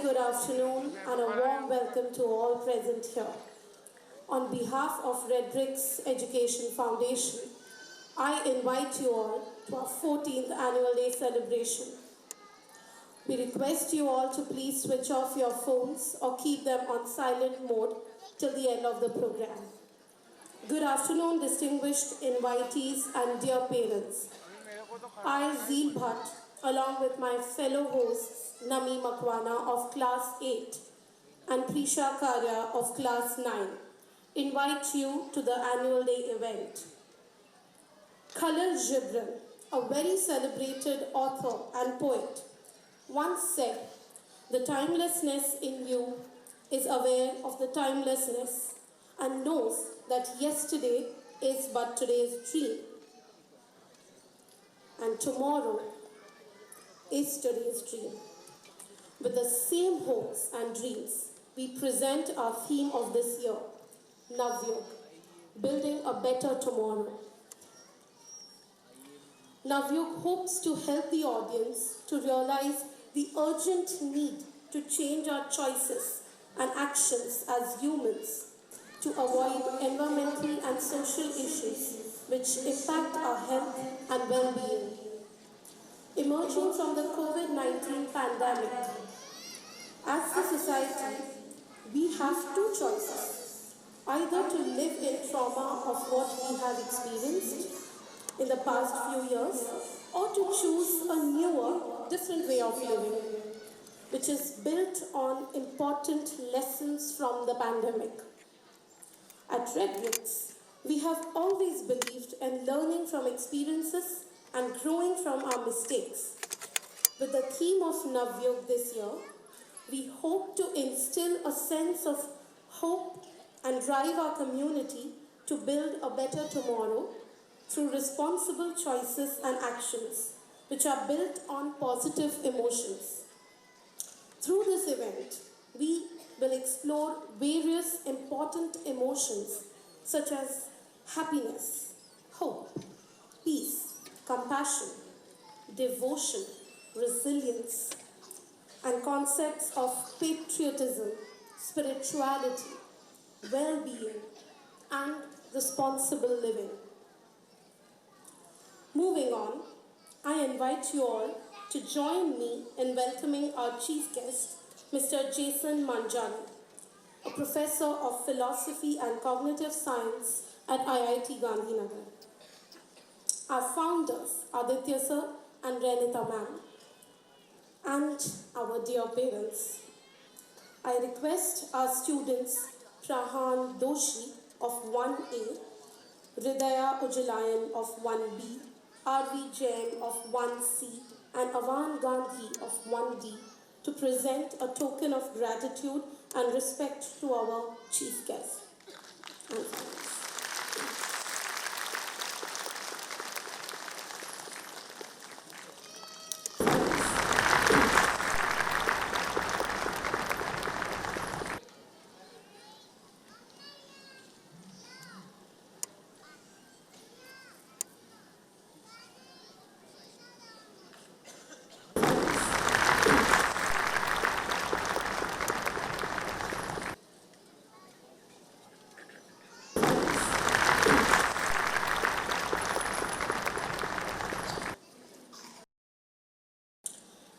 good afternoon and a warm welcome to all present here. On behalf of Redbricks Education Foundation, I invite you all to our 14th Annual Day celebration. We request you all to please switch off your phones or keep them on silent mode till the end of the program. Good afternoon, distinguished invitees and dear parents. I, Zeel Bhatt, along with my fellow hosts, Nami Makwana of Class 8 and Prisha Karya of Class 9, invite you to the Annual Day event. Khalil Gibran, a very celebrated author and poet, once said, "The timelessness in you is aware of the timelessness and knows that yesterday is but today's dream, and tomorrow is today's dream." With the same hopes and dreams, we present our theme of this year, Navyug, building a better tomorrow. Navyug hopes to help the audience to realize the urgent need to change our choices and actions as humans to avoid environmental and social issues which impact our health and well-being. Emerging from the COVID-19 pandemic, as a society, we have two choices: either to live in trauma of what we have experienced in the past few years, or to choose a newer, different way of living, which is built on important lessons from the pandemic. At Redbricks, we have always believed in learning from experiences and growing from our mistakes. With the theme of Navyug this year, we hope to instill a sense of hope and drive our community to build a better tomorrow through responsible choices and actions which are built on positive emotions. Through this event, we will explore various important emotions such as happiness, hope, peace, compassion, devotion, resilience, and concepts of patriotism, spirituality, well-being, and responsible living. Moving on, I invite you all to join me in welcoming our chief guest, Mr. Jason Manjani, a professor of philosophy and cognitive science at IIT Gandhinagar. Our founders, Aditya sir and Renita ma'am, and our dear parents. I request our students, Prahan Doshi of 1A, Hridaya Ujalayan of 1B, R.V. Jain of 1C, and Avan Gandhi of 1D to present a token of gratitude and respect to our chief guest. And thanks.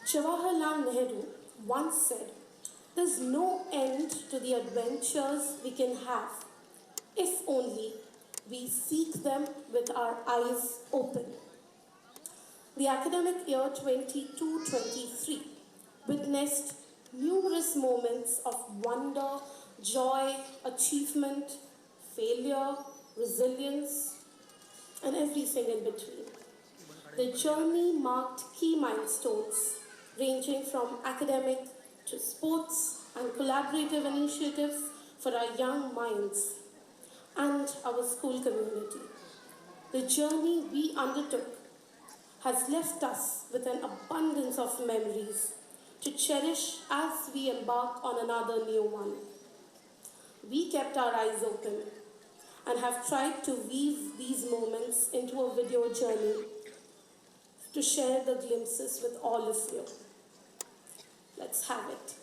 Jawaharlal Nehru once said, "There's no end to the adventures we can have if only we seek them with our eyes open." The academic year 22-23 witnessed numerous moments of wonder, joy, achievement, failure, resilience, and everything in between. The journey marked key milestones ranging from academic to sports and collaborative initiatives for our young minds and our school community. The journey we undertook has left us with an abundance of memories to cherish as we embark on another new one. We kept our eyes open and have tried to weave these moments into a video journey to share the glimpses with all of you. Let's have it.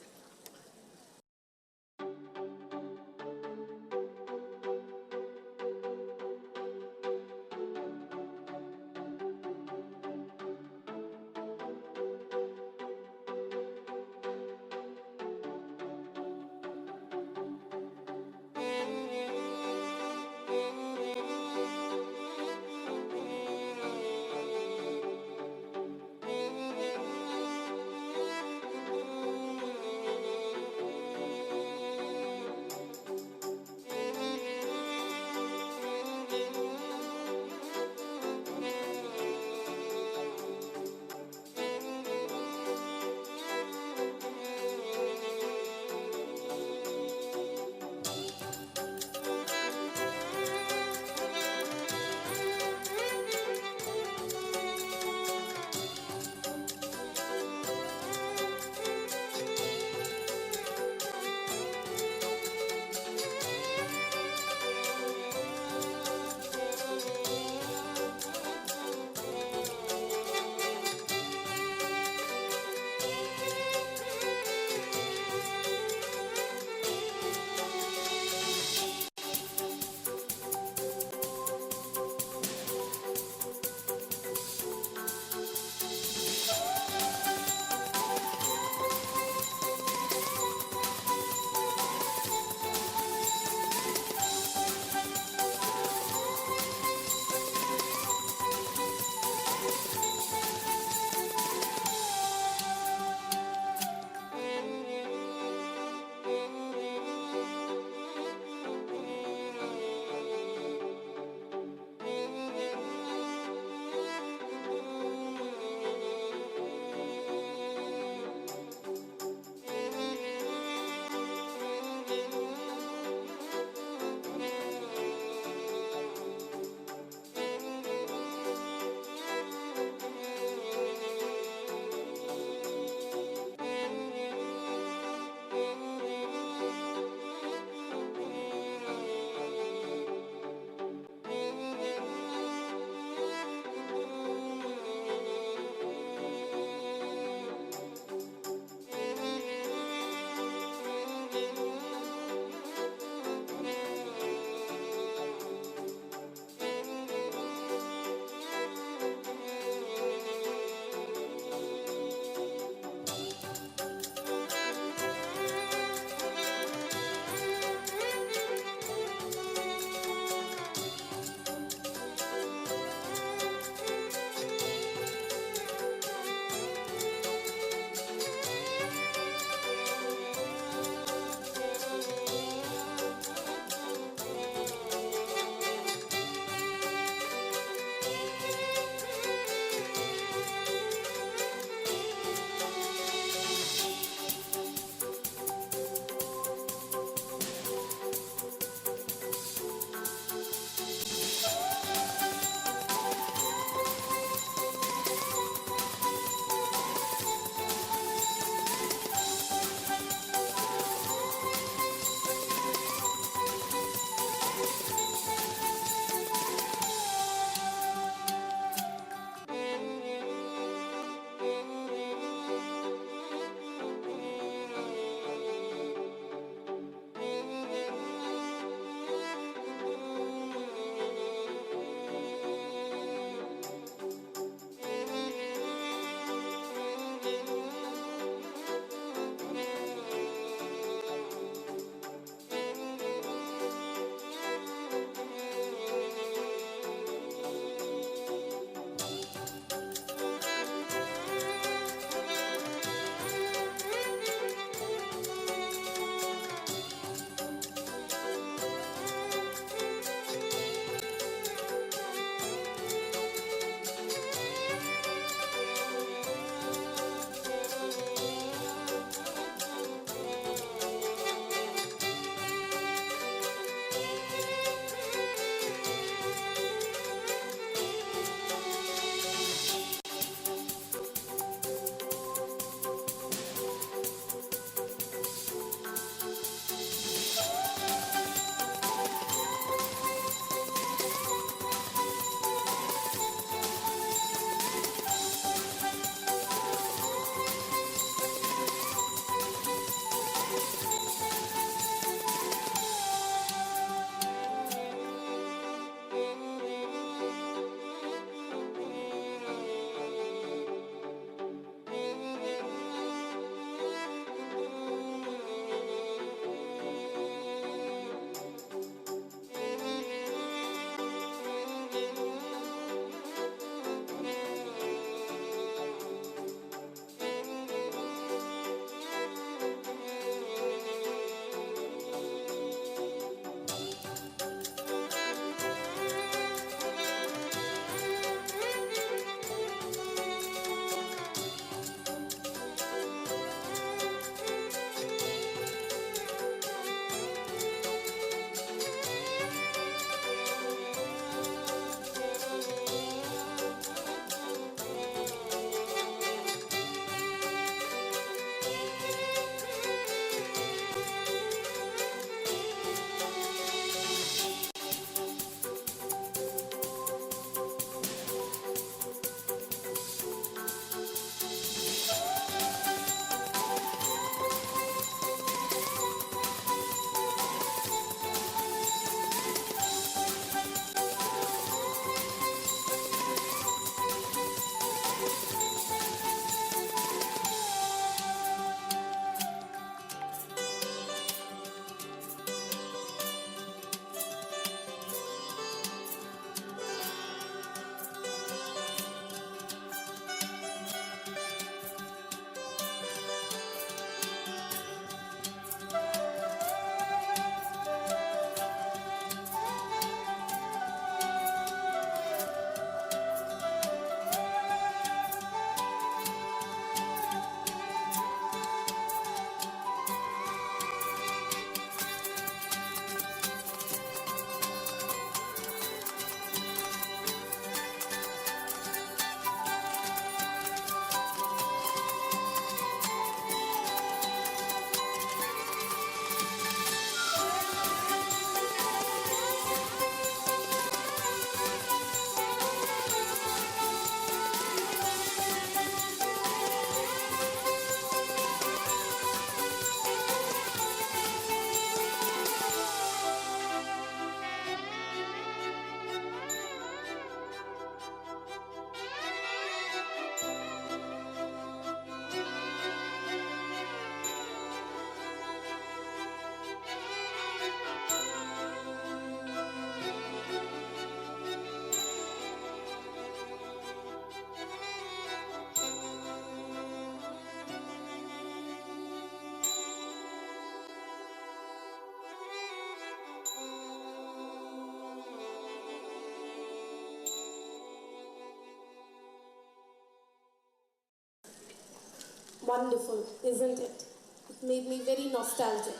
wonderful, isn't it? It made me very nostalgic.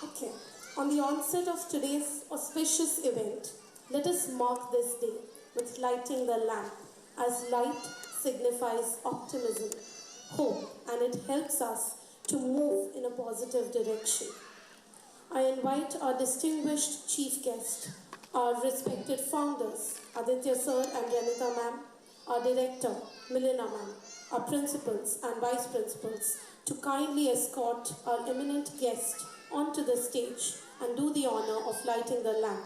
Okay, on the onset of today's auspicious event, let us mark this day with lighting the lamp, as light signifies optimism, hope, and it helps us to move in a positive direction. I invite our distinguished chief guest, our respected founders, Aditya sir and Renita ma'am, our director, Milena ma'am, our principals and vice principals, to kindly escort our eminent guest onto the stage and do the honor of lighting the lamp.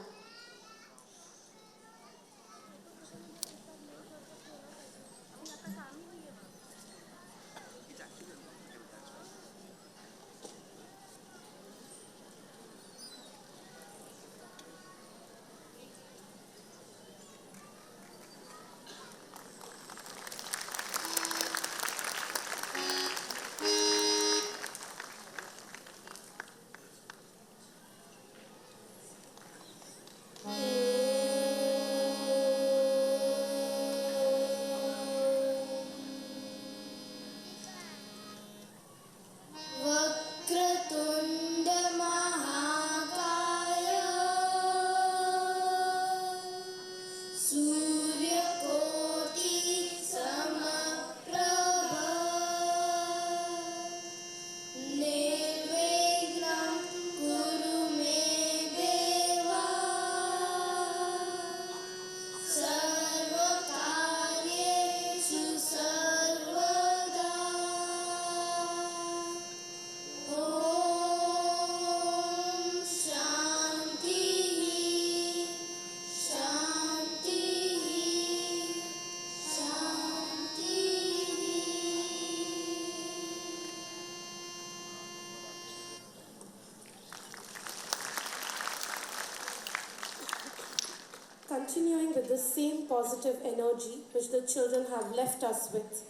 Continuing with the same positive energy which the children have left us with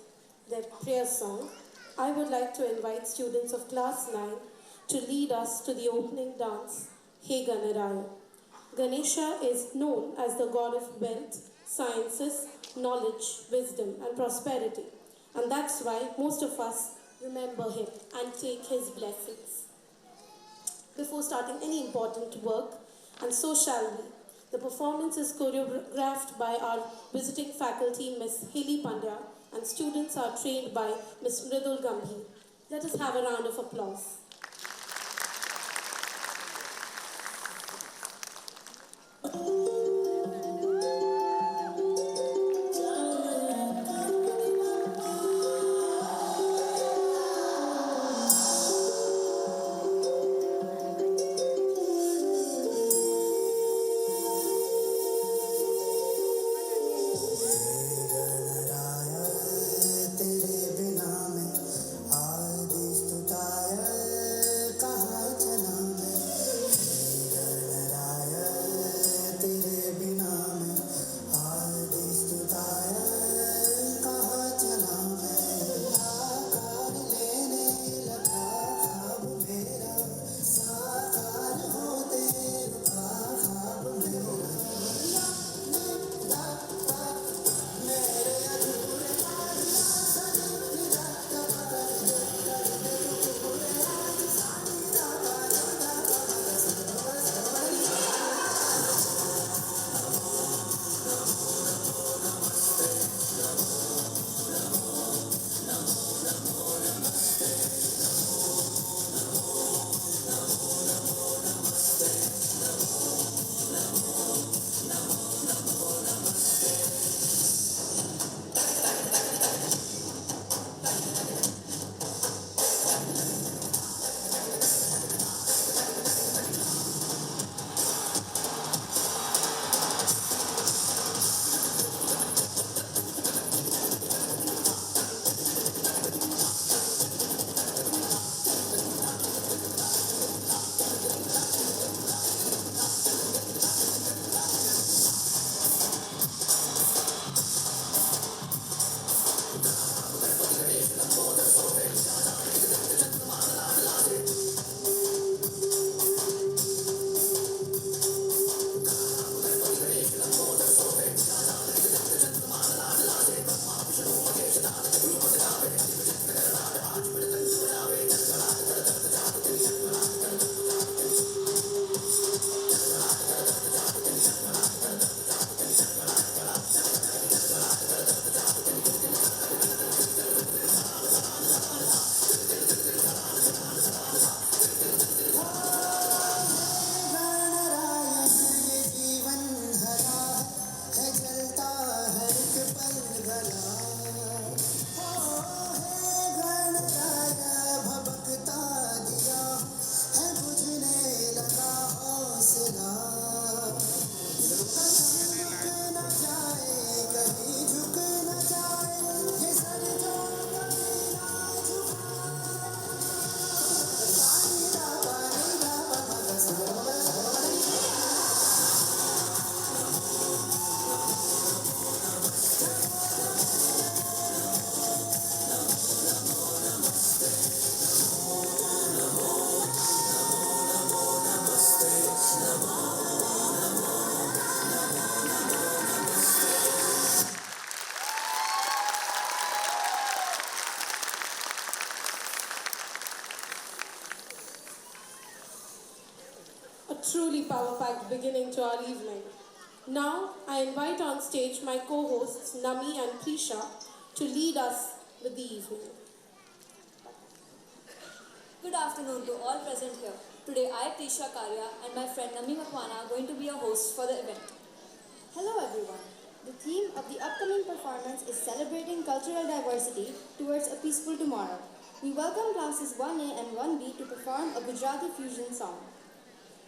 their prayer song, I would like to invite students of class 9 to lead us to the opening dance, Hey Ganaraya. Ganesha is known as the god of wealth, sciences, knowledge, wisdom and prosperity, and that's why most of us remember him and take his blessings. Before starting any important work, and so shall we, the performance is choreographed by our visiting faculty, Miss Haley Pandya, and students are trained by Miss Mridul Gambhir. Let us have a round of applause. तेरे बिना में आदि स्तुताय truly power-packed beginning to our evening. Now, I invite on stage my co-hosts Nami and Prisha to lead us with the evening. Good afternoon to all present here. Today I, Prisha Karya, and my friend Nami Makwana are going to be your hosts for the event. Hello everyone. The theme of the upcoming performance is celebrating cultural diversity towards a peaceful tomorrow. We welcome classes 1A and 1B to perform a Gujarati fusion song.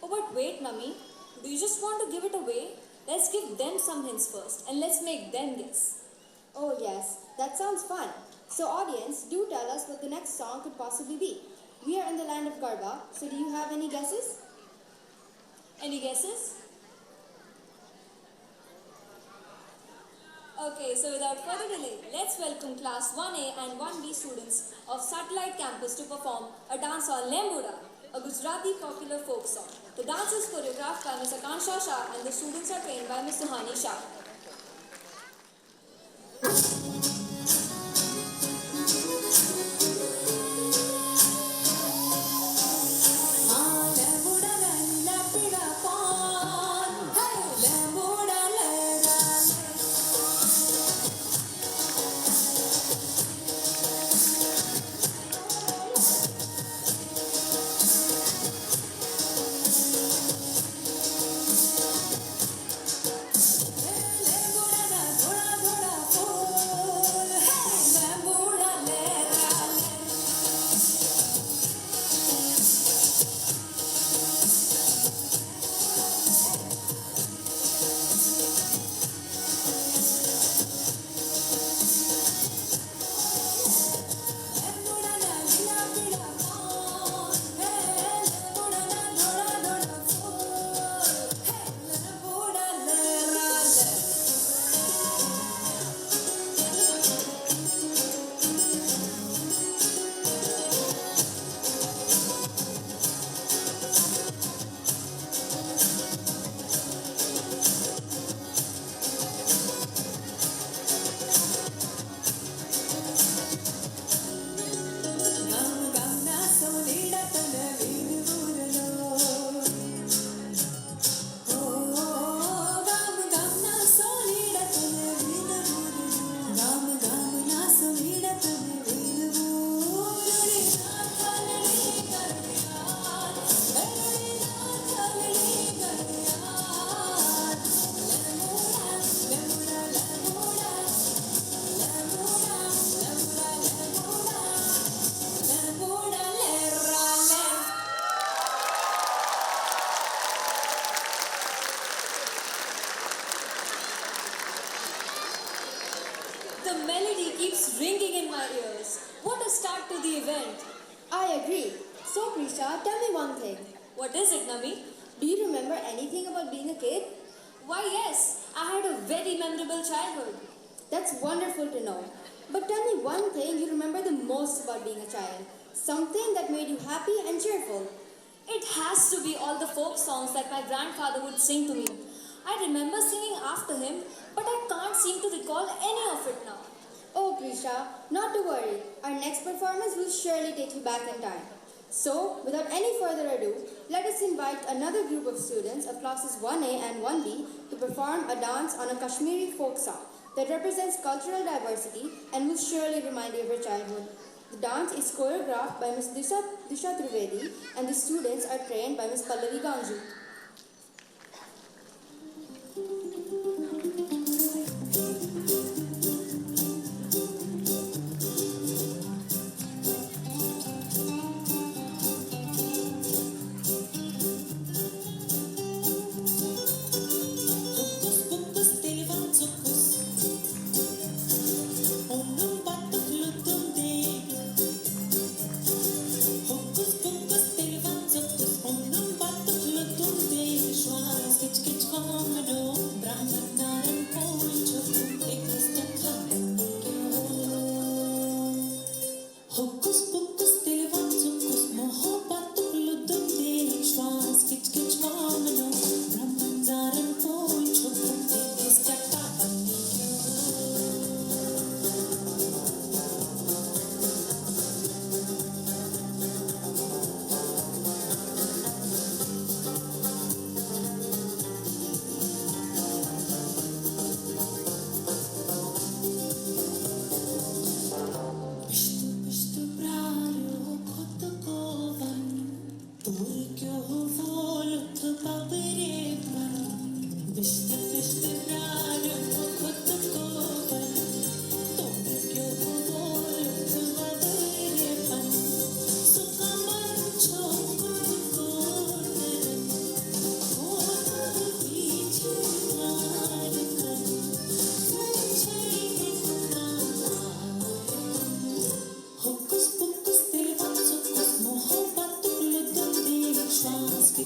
Oh, but wait, Nami. Do you just want to give it away? Let's give them some hints first and let's make them guess. Oh yes, that sounds fun. So audience, do tell us what the next song could possibly be. We are in the land of Garba, so do you have any guesses? Any guesses? Okay, so without further delay, let's welcome class 1A and 1B students of Satellite Campus to perform a dance on Lembuda, a Gujarati popular folk song. The dance is choreographed by Ms. Akansha Shah and the students are trained by Ms. Suhani Shah. The melody keeps ringing in my ears. What a start to the event. I agree. So Prisha, tell me one thing. What is it, Nami? Do you remember anything about being a kid? Why, yes, I had a very memorable childhood. That's wonderful to know. But tell me one thing you remember the most about being a child. Something that made you happy and cheerful. It has to be all the folk songs that my grandfather would sing to me. I remember singing after him, but I can't seem to recall any of it now. Oh Prisha, not to worry. Our next performance will surely take you back in time. So, without any further ado, let us invite another group of students of classes 1A and 1B to perform a dance on a Kashmiri folk song that represents cultural diversity and will surely remind you of your childhood. The dance is choreographed by Ms. Disha Trivedi and the students are trained by Ms. Pallavi Ganju. Hocus pocus, televan,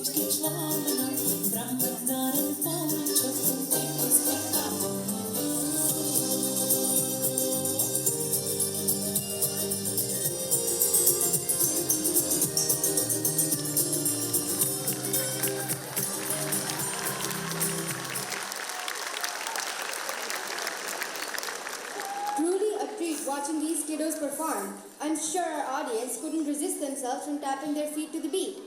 Truly a treat watching these kiddos perform. I'm sure our audience couldn't resist themselves from tapping their feet to the beat.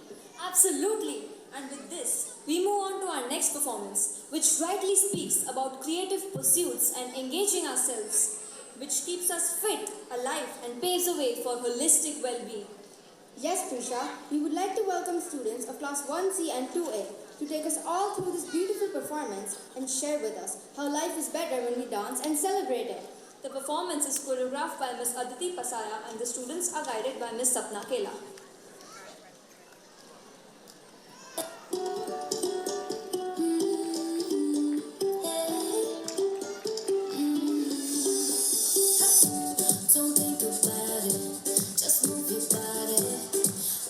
Absolutely. And with this, we move on to our next performance, which rightly speaks about creative pursuits and engaging ourselves, which keeps us fit, alive, and paves the way for holistic well-being. Yes, Prisha, we would like to welcome students of Class 1C and 2A to take us all through this beautiful performance and share with us how life is better when we dance and celebrate it. The performance is choreographed by Ms. Aditi Pasaya and the students are guided by Ms. Sapna Kela. Don't think about it, just move your body.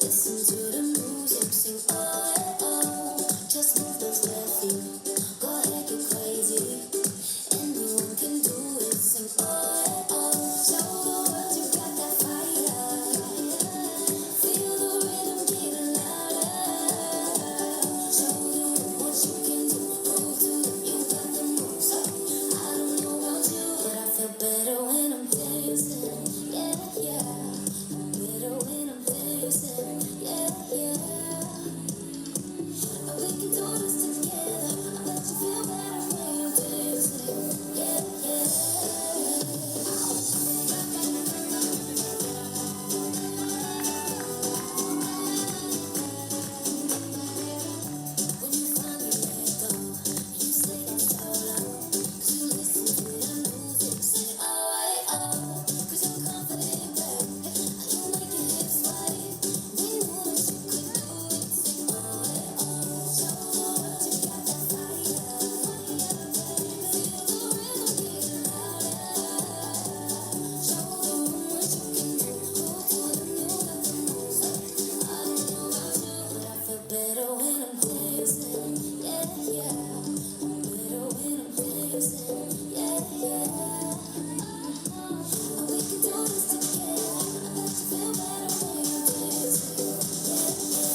Listen to the music, sing oh, yeah, oh. Just move those left feet, go ahead, get crazy. Anyone can do it, sing oh, yeah, oh. Show the world you got that fire. Feel the rhythm getting louder. Show them what you can do, prove to them you got the moves. I don't know about you, but I feel better when I'm dancing. Yeah, yeah. Better when I'm dancing. Yeah, yeah. And we can do this together. I bet you feel better when you're dancing. Yeah, yeah. When you finally let go, you say that's solo. 'Cause you listen to the music, say oh, oh. 'Cause you're confident, babe. You make your hips sway. We knew that you could do it, sing oh, oh. Show the world you got that fire. Feel the rhythm getting louder. Show them what you can do, prove to them you got the moves. I don't know about you, but I feel better when I'm dancing. Yeah, yeah. Better when I'm dancing. Yeah, yeah. And we can do this together. I bet you feel better when you're dancing. Yeah, yeah.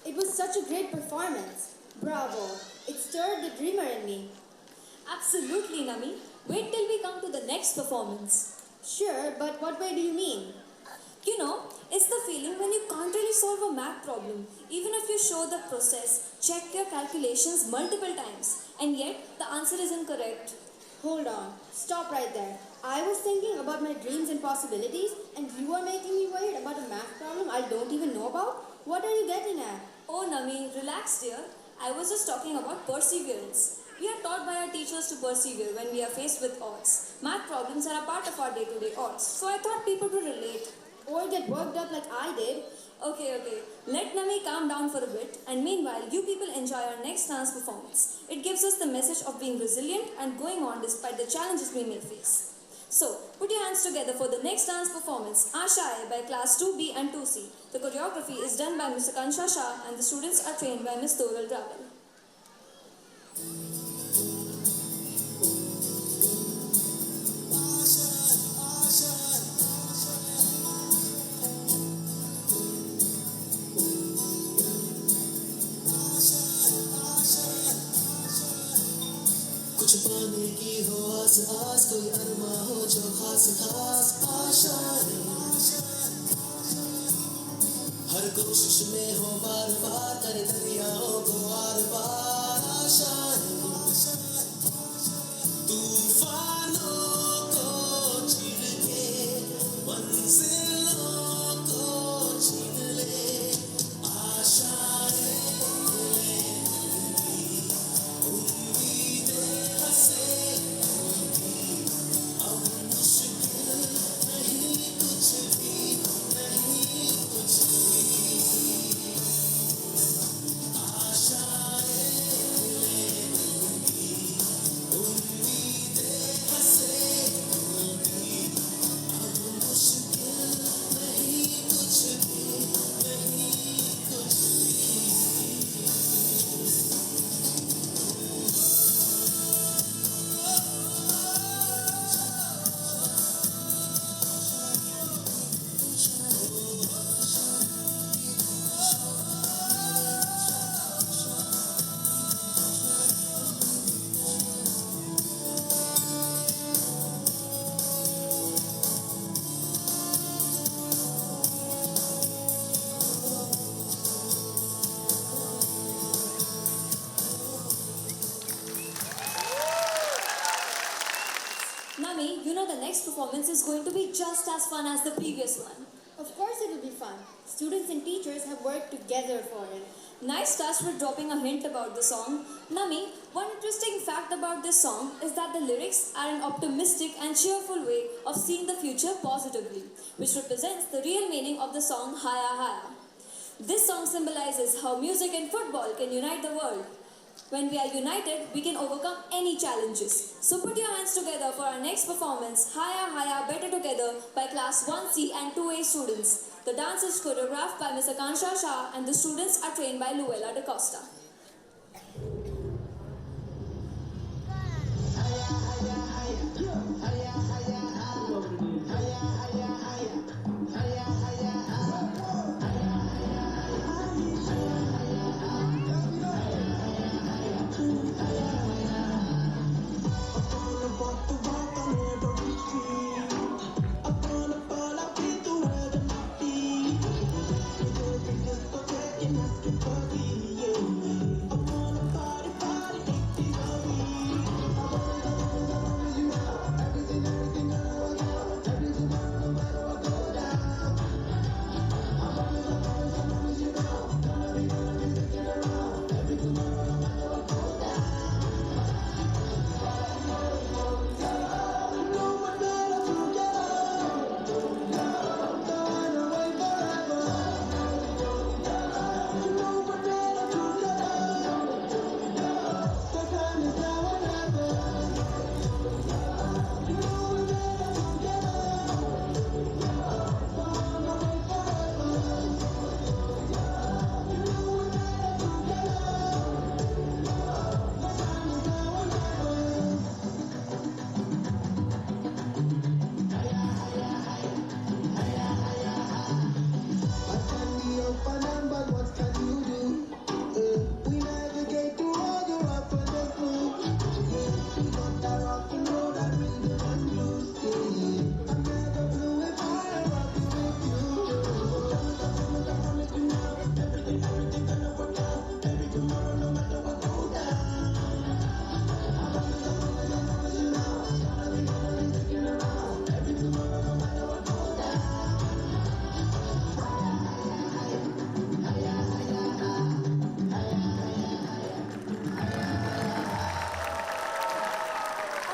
It was such a great performance. Bravo. It stirred the dreamer in me. Absolutely, Nami. Wait till we come to the next performance. Sure, but what way do you mean? You know, it's the feeling when you can't really solve a math problem, even if you show the process, check your calculations multiple times, and yet the answer is incorrect. Hold on. Stop right there. I was thinking about my dreams and possibilities, and you are making me worried about a math problem I don't even know about? What are you getting at? Oh, Nami, relax, dear. I was just talking about perseverance. We are taught by our teachers to persevere when we are faced with odds. Math problems are a part of our day-to-day odds, so I thought people would relate. Or get worked up like I did. Okay. Let Nami calm down for a bit, and meanwhile, you people enjoy our next dance performance. It gives us the message of being resilient and going on despite the challenges we may face. So, put your hands together for the next dance performance, Ashaye by Class 2B and 2C. The choreography is done by Mr. Kansha Shah and the students are trained by Ms. Doral Raval. कुछ पाने की हो आस आस कोई अरमा हो जो खास खास आशाएं हर कोशिश में हो बार बार कर दरियाओं को आर पार आशाएं तूफानों को छीन के मंजिलों को छीन ले आशाएं next performance is going to be just as fun as the previous one. Of course it will be fun. Students and teachers have worked together for it. Nice touch for dropping a hint about the song. Nami, one interesting fact about this song is that the lyrics are an optimistic and cheerful way of seeing the future positively, which represents the real meaning of the song Haya Haya. This song symbolizes how music and football can unite the world. When we are united, we can overcome any challenges. So put your hands together for our next performance, Haya Haya Better Together by Class 1C and 2A students. The dance is choreographed by Ms. Akansha Shah and the students are trained by Luella Da Costa.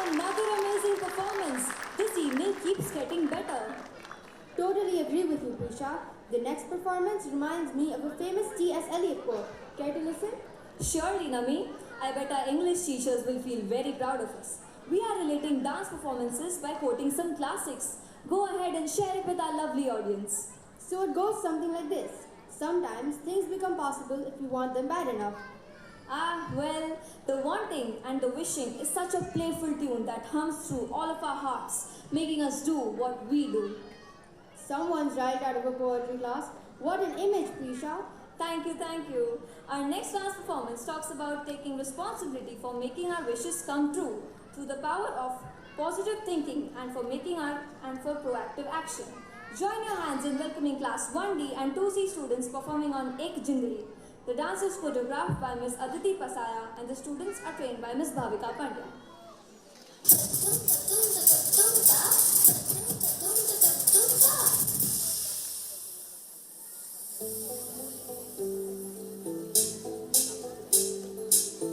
Another amazing performance. This evening keeps getting better. Totally agree with you, Prisha. The next performance reminds me of a famous T.S. Eliot quote. Care to listen? Surely, Nami. I bet our English teachers will feel very proud of us. We are relating dance performances by quoting some classics. Go ahead and share it with our lovely audience. So it goes something like this. Sometimes things become possible if you want them bad enough. Ah, well, the wanting and the wishing is such a playful tune that hums through all of our hearts, making us do what we do. Someone's right out of a poetry class. What an image, Prisha. Thank you, thank you. Our next dance performance talks about taking responsibility for making our wishes come true through the power of positive thinking and for proactive action. Join your hands in welcoming class 1D and 2C students performing on Ek Jindagi. The dance is choreographed by Ms. Aditi Pasaya and the students are trained by Ms. Bhavika Pandya.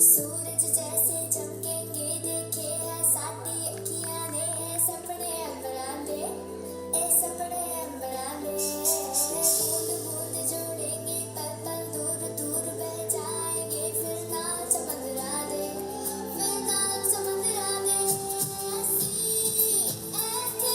सूरज जैसे चमकेंगे देखे है साडी अखियां ने है सपने अंबरां दे ए सपने अंबरां दे बूंद बूंद जोड़ेंगे पल पल दूर दूर बह जाएंगे फिर नाम समंदरा दे फिर नाम समंदरा दे ऐसी ऐसे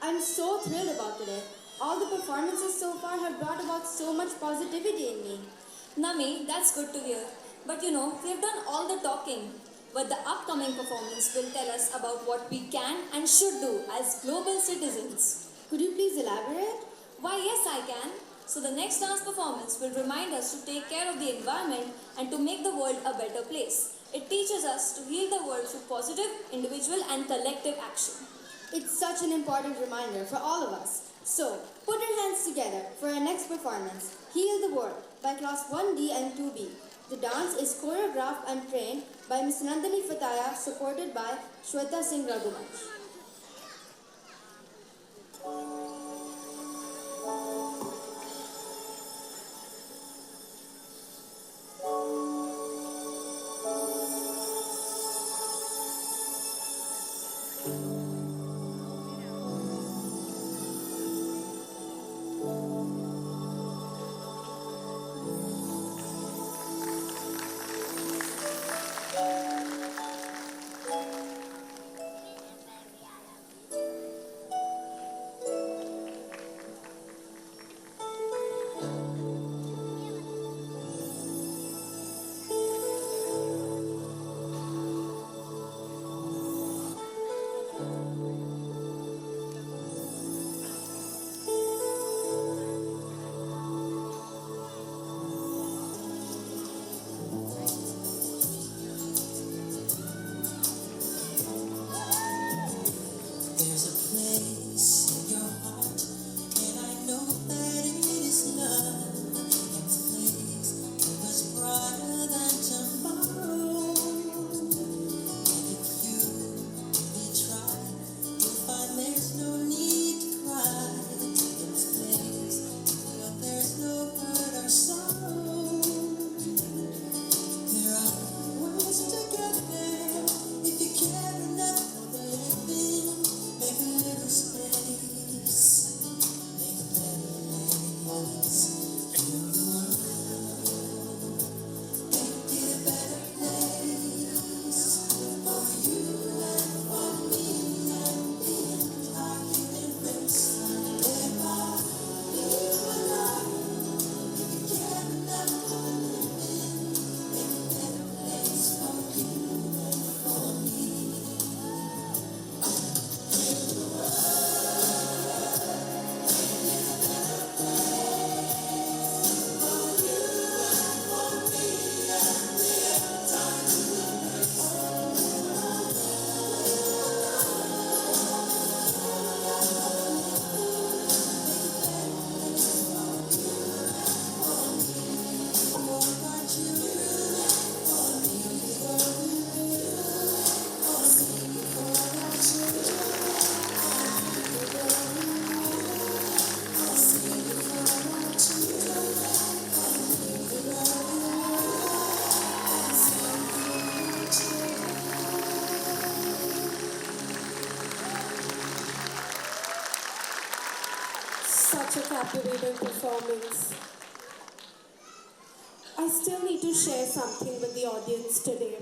I'm so thrilled about today. All the performances so far have brought about so much positivity in me. Nami, that's good to hear. But we've done all the talking. But the upcoming performance will tell us about what we can and should do as global citizens. Could you please elaborate? Why, yes, I can. So, the next dance performance will remind us to take care of the environment and to make the world a better place. It teaches us to heal the world through positive, individual, and collective action. It's such an important reminder for all of us. So, put your hands together for our next performance, Heal the World, by Class 1D and 2B. The dance is choreographed and trained by Ms. Nandini Fataya, supported by Shweta Singh Raghuvansh. There's a place in your heart, and I know that it is love. And this place it was brighter than tomorrow. And if you really try, you'll find there's no need to cry. In this place, you feel there's no hurt or sorrow. There are ways to get there if you care enough for the living. Make a little space, make a better place. Feel the world, make it a better place for you and for me and the entire human race. Live by, live alive. If you care enough for the living, make a better place for you and for me. Such a captivating performance. I still need to share something with the audience today.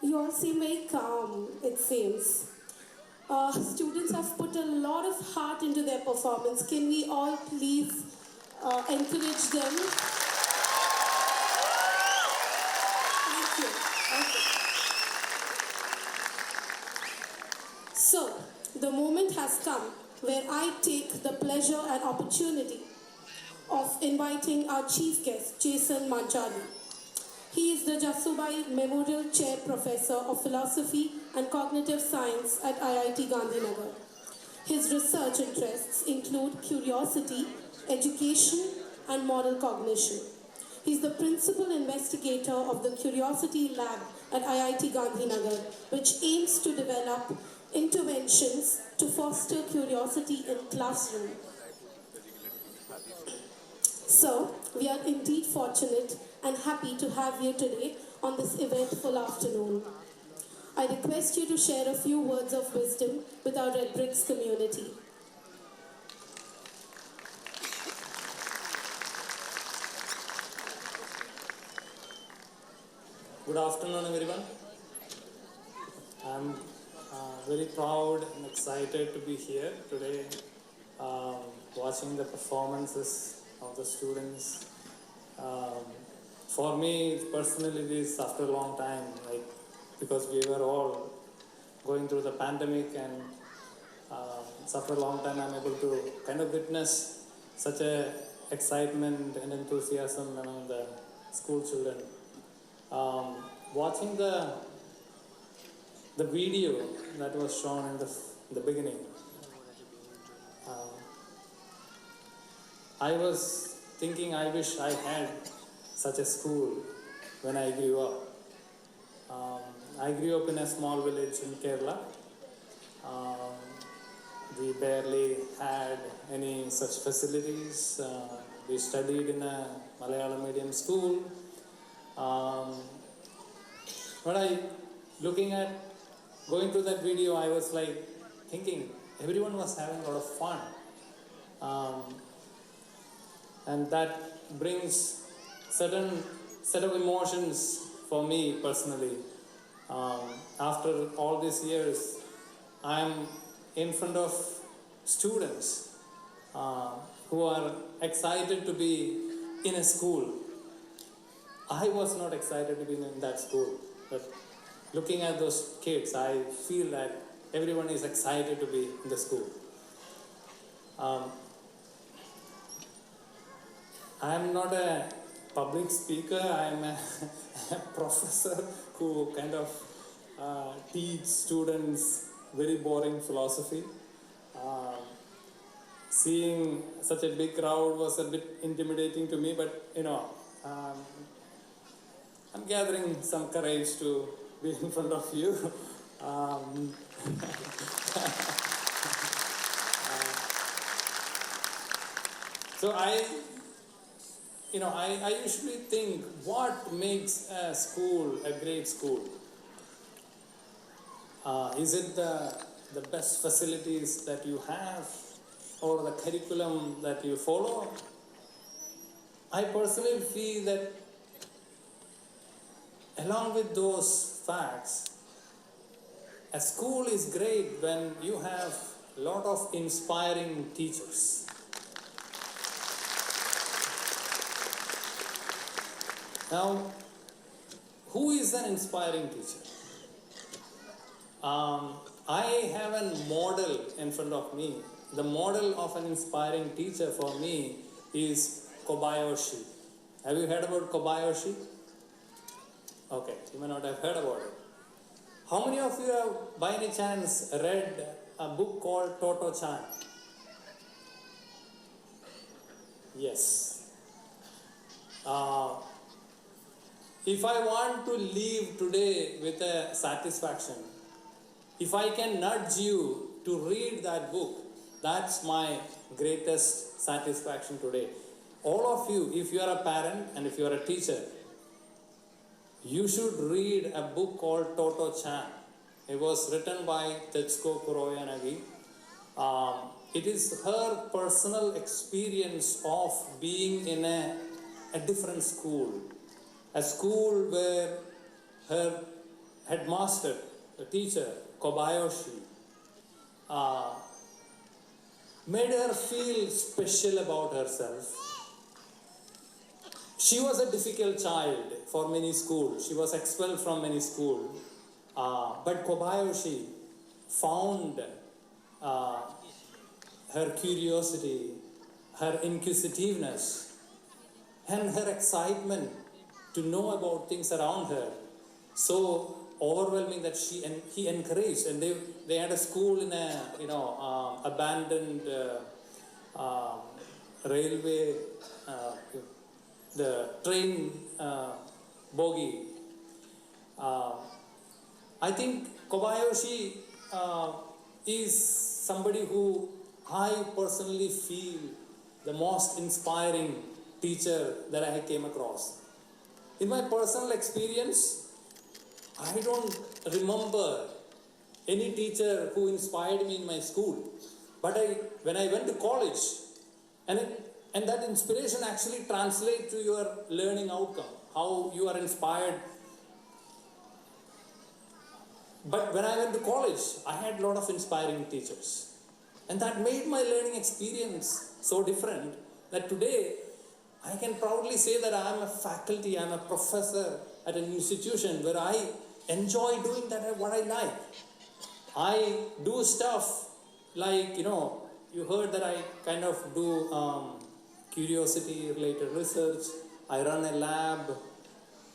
You all seem very calm, it seems. Students have put a lot of heart into their performance. Can we all please encourage them? Thank you. Okay. So, the moment has come where I take the pleasure and opportunity of inviting our chief guest, Jason Manchali. He is the Jasubai Memorial Chair Professor of Philosophy and Cognitive Science at IIT Gandhinagar. His research interests include curiosity, education, and moral cognition. He is the principal investigator of the Curiosity Lab at IIT Gandhinagar, which aims to develop interventions to foster curiosity in classroom. So, we are indeed fortunate and happy to have you today on this eventful afternoon. I request you to share a few words of wisdom with our Redbricks community. Good afternoon, everyone. I'm very proud and excited to be here today, watching the performances of the students. For me, personally, it is after a long time, like, because we were all going through the pandemic, and after a long time, I'm able to kind of witness such a excitement and enthusiasm among the school children. Watching the video that was shown in the beginning, I was thinking I wish I had such a school when I grew up. I grew up in a small village in Kerala. We barely had any such facilities. We studied in a Malayalam medium school. Going through that video, I was like thinking everyone was having a lot of fun. And that brings certain set of emotions for me personally. After all these years, I'm in front of students who are excited to be in a school. I was not excited to be in that school, but looking at those kids, I feel that everyone is excited to be in the school. I am not a public speaker. I am a professor who kind of teach students very boring philosophy. Seeing such a big crowd was a bit intimidating to me, but I'm gathering some courage to be in front of you. So I usually think, what makes a school a great school? Is it the best facilities that you have, or the curriculum that you follow? I personally feel that along with those facts, a school is great when you have a lot of inspiring teachers. Now, who is an inspiring teacher? I have a model in front of me. The model of an inspiring teacher for me is Kobayashi. Have you heard about Kobayashi? Okay, you may not have heard about it. How many of you have by any chance read a book called Toto-chan? Yes. If I want to leave today with a satisfaction, if I can nudge you to read that book, that's my greatest satisfaction today. All of you, if you are a parent and if you are a teacher, you should read a book called Toto-chan. It was written by Tetsuko Kuroyanagi. It is her personal experience of being in a different school. A school where her headmaster, the teacher, Kobayashi, made her feel special about herself. She was a difficult child for many schools. She was expelled from many schools. But Kobayashi found her curiosity, her inquisitiveness, and her excitement to know about things around her so overwhelming that he encouraged. And they had a school in a abandoned railway, the train bogie. I think Kobayashi is somebody who I personally feel the most inspiring teacher that I came across. In my personal experience, I don't remember any teacher who inspired me in my school. But when I went to college, and that inspiration actually translates to your learning outcome, how you are inspired But when I went to college, I had a lot of inspiring teachers. And that made my learning experience so different that today I can proudly say that I am a faculty, I am a professor at an institution where I enjoy doing that what I like. I do stuff like, you heard that I kind of do curiosity related research. I run a lab.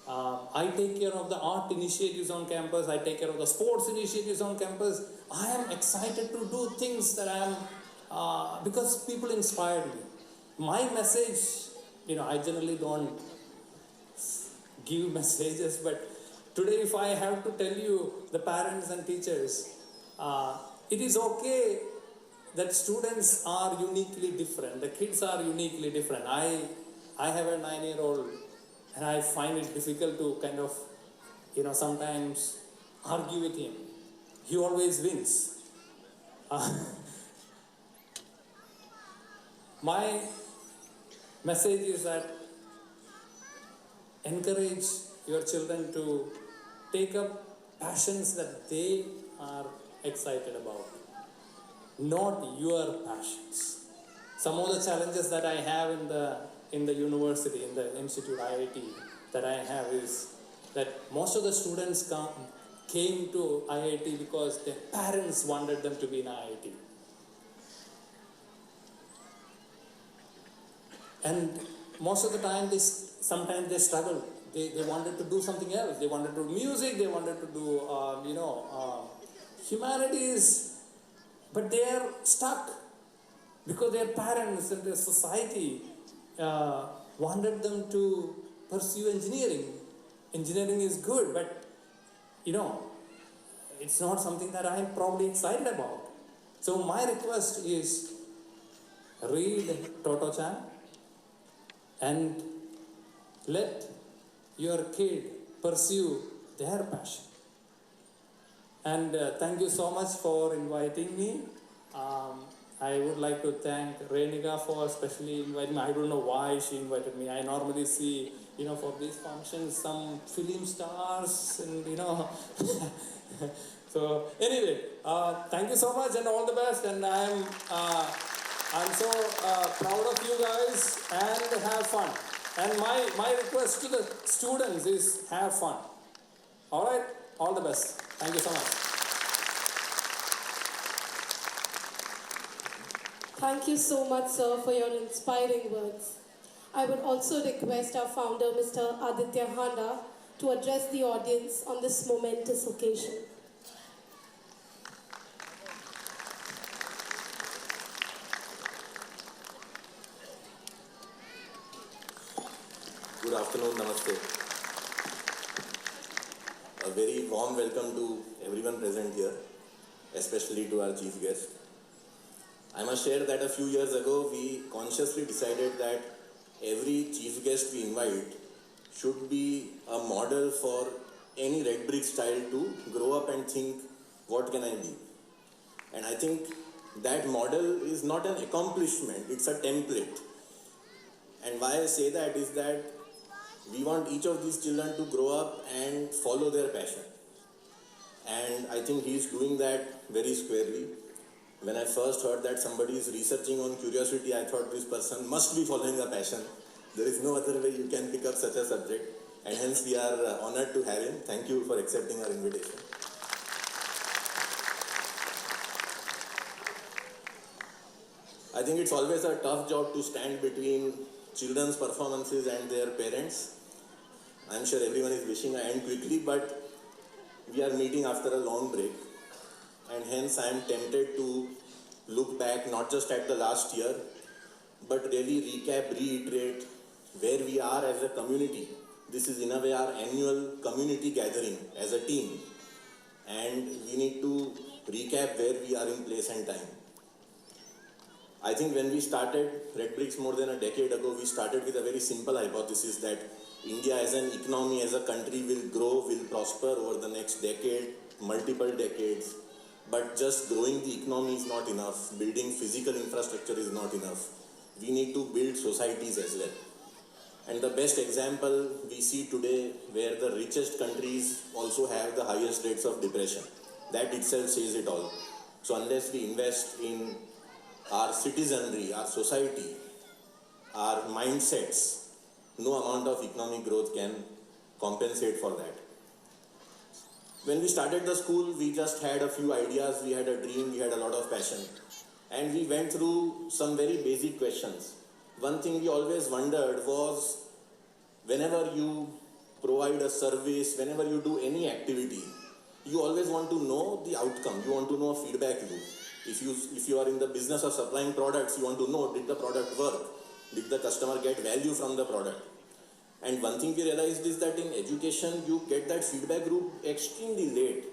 I take care of the art initiatives on campus. I take care of the sports initiatives on campus. I am excited to do things that I am, because people inspired me. My message, I generally don't give messages, but today if I have to tell you, the parents and teachers, it is okay that students are uniquely different. The kids are uniquely different. I have a 9-year-old and I find it difficult to kind of, sometimes argue with him. He always wins. My message is that encourage your children to take up passions that they are excited about, not your passions. Some of the challenges that I have in the university, in the institute, IIT, that I have is that most of the students came to IIT because their parents wanted them to be in IIT. And most of the time, sometimes they struggled. They wanted to do something else. They wanted to do music, they wanted to do, humanities, but they are stuck because their parents and their society wanted them to pursue engineering. Engineering is good, but it's not something that I am probably excited about. So my request is read Toto-chan and let your kid pursue their passion. And thank you so much for inviting me. I would like to thank Renika for especially inviting me. I don't know why she invited me. I normally see, for these functions, some film stars and, So anyway, thank you so much and all the best. And I'm so proud of you guys and have fun. And my request to the students is have fun. All right? All the best. Thank you so much. Thank you so much, sir, for your inspiring words. I would also request our founder, Mr. Aditya Handa, to address the audience on this momentous occasion. Good afternoon, namaste. A very warm welcome to everyone present here, especially to our chief guest. I must share that a few years ago, we consciously decided that every chief guest we invite should be a model for any Redbricks child to grow up and think, what can I be? And I think that model is not an accomplishment, it's a template. And why I say that is that we want each of these children to grow up and follow their passion. And I think he is doing that very squarely. When I first heard that somebody is researching on curiosity, I thought this person must be following a passion. There is no other way you can pick up such a subject. And hence we are honored to have him. Thank you for accepting our invitation. I think it's always a tough job to stand between children's performances and their parents. I'm sure everyone is wishing I end quickly, but we are meeting after a long break. And hence I am tempted to look back not just at the last year, but really recap, reiterate where we are as a community. This is in a way our annual community gathering as a team. And we need to recap where we are in place and time. I think when we started Redbricks more than a decade ago, we started with a very simple hypothesis that India as an economy, as a country will grow, will prosper over the next decade, multiple decades. But just growing the economy is not enough. Building physical infrastructure is not enough. We need to build societies as well. And the best example we see today where the richest countries also have the highest rates of depression. that itself says it all. So unless we invest in our citizenry, our society, our mindsets, no amount of economic growth can compensate for that. When we started the school, we just had a few ideas, we had a dream, we had a lot of passion. And we went through some very basic questions. One thing we always wondered was, whenever you provide a service, whenever you do any activity, you always want to know the outcome, you want to know a feedback loop. If you are in the business of supplying products, you want to know, did the product work? Did the customer get value from the product? And one thing we realized is that in education, you get that feedback loop extremely late.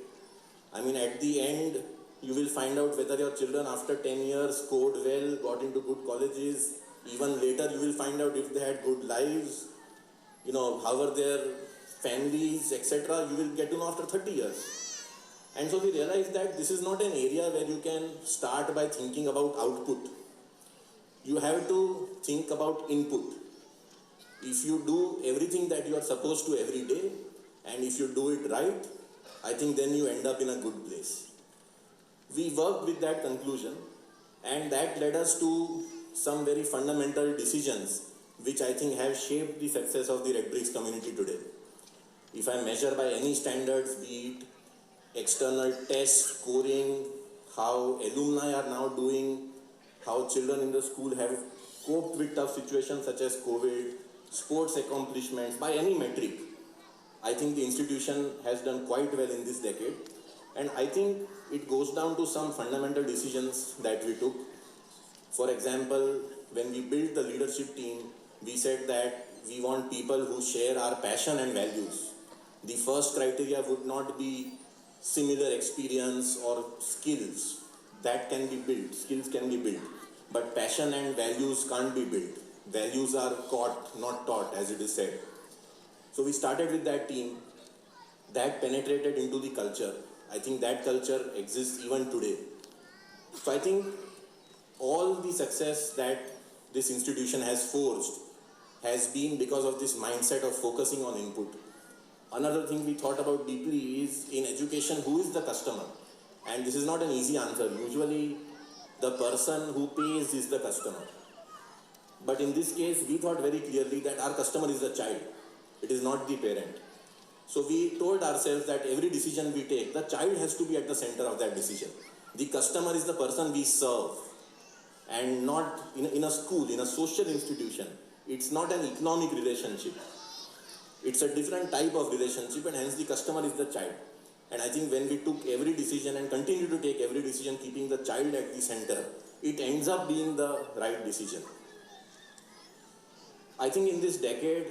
I mean, at the end, you will find out whether your children after 10 years scored well, got into good colleges. Even later, you will find out if they had good lives, how were their families, etc. You will get to know after 30 years. And so we realized that this is not an area where you can start by thinking about output. You have to think about input. If you do everything that you are supposed to every day, and if you do it right, I think then you end up in a good place. We worked with that conclusion, and that led us to some very fundamental decisions which I think have shaped the success of the Redbricks community today. If I measure by any standards, be it external test scoring, how alumni are now doing, how children in the school have coped with tough situations such as COVID, sports accomplishments, by any metric, I think the institution has done quite well in this decade. And I think it goes down to some fundamental decisions that we took. For example, when we built the leadership team, we said that we want people who share our passion and values. The first criteria would not be similar experience or skills. That can be built, skills can be built. But passion and values can't be built. Values are caught, not taught, as it is said. So we started with that team. That penetrated into the culture. I think that culture exists even today. So I think all the success that this institution has forged has been because of this mindset of focusing on input. Another thing we thought about deeply is, in education, who is the customer? And this is not an easy answer. Usually, the person who pays is the customer. But in this case, we thought very clearly that our customer is the child. It is not the parent. So we told ourselves that every decision we take, the child has to be at the center of that decision. The customer is the person we serve. And not in a school, in a social institution. It's not an economic relationship. It's a different type of relationship, and hence the customer is the child. And I think when we took every decision and continue to take every decision keeping the child at the center, it ends up being the right decision. I think in this decade,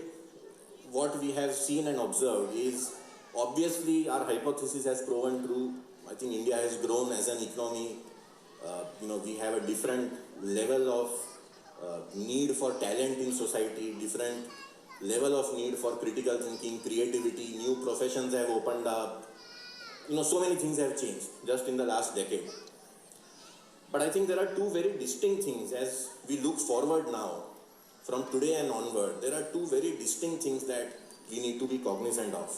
what we have seen and observed is, obviously our hypothesis has proven true. I think India has grown as an economy. We have a different level of need for talent in society, different level of need for critical thinking, creativity, new professions have opened up. So many things have changed just in the last decade. But I think there are two very distinct things as we look forward now, from today and onward. There are two very distinct things that we need to be cognizant of.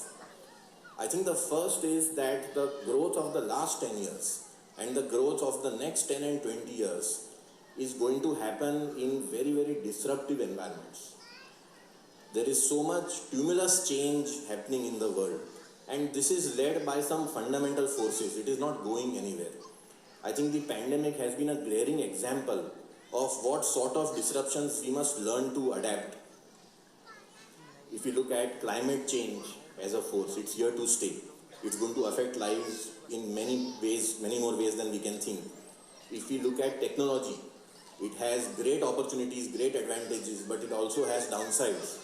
I think the first is that the growth of the last 10 years and the growth of the next 10 and 20 years is going to happen in very, very disruptive environments. There is so much tumultuous change happening in the world, and this is led by some fundamental forces. It is not going anywhere. I think the pandemic has been a glaring example of what sort of disruptions we must learn to adapt. If you look at climate change as a force, it's here to stay. It's going to affect lives in many ways, many more ways than we can think. If we look at technology, it has great opportunities, great advantages, but it also has downsides.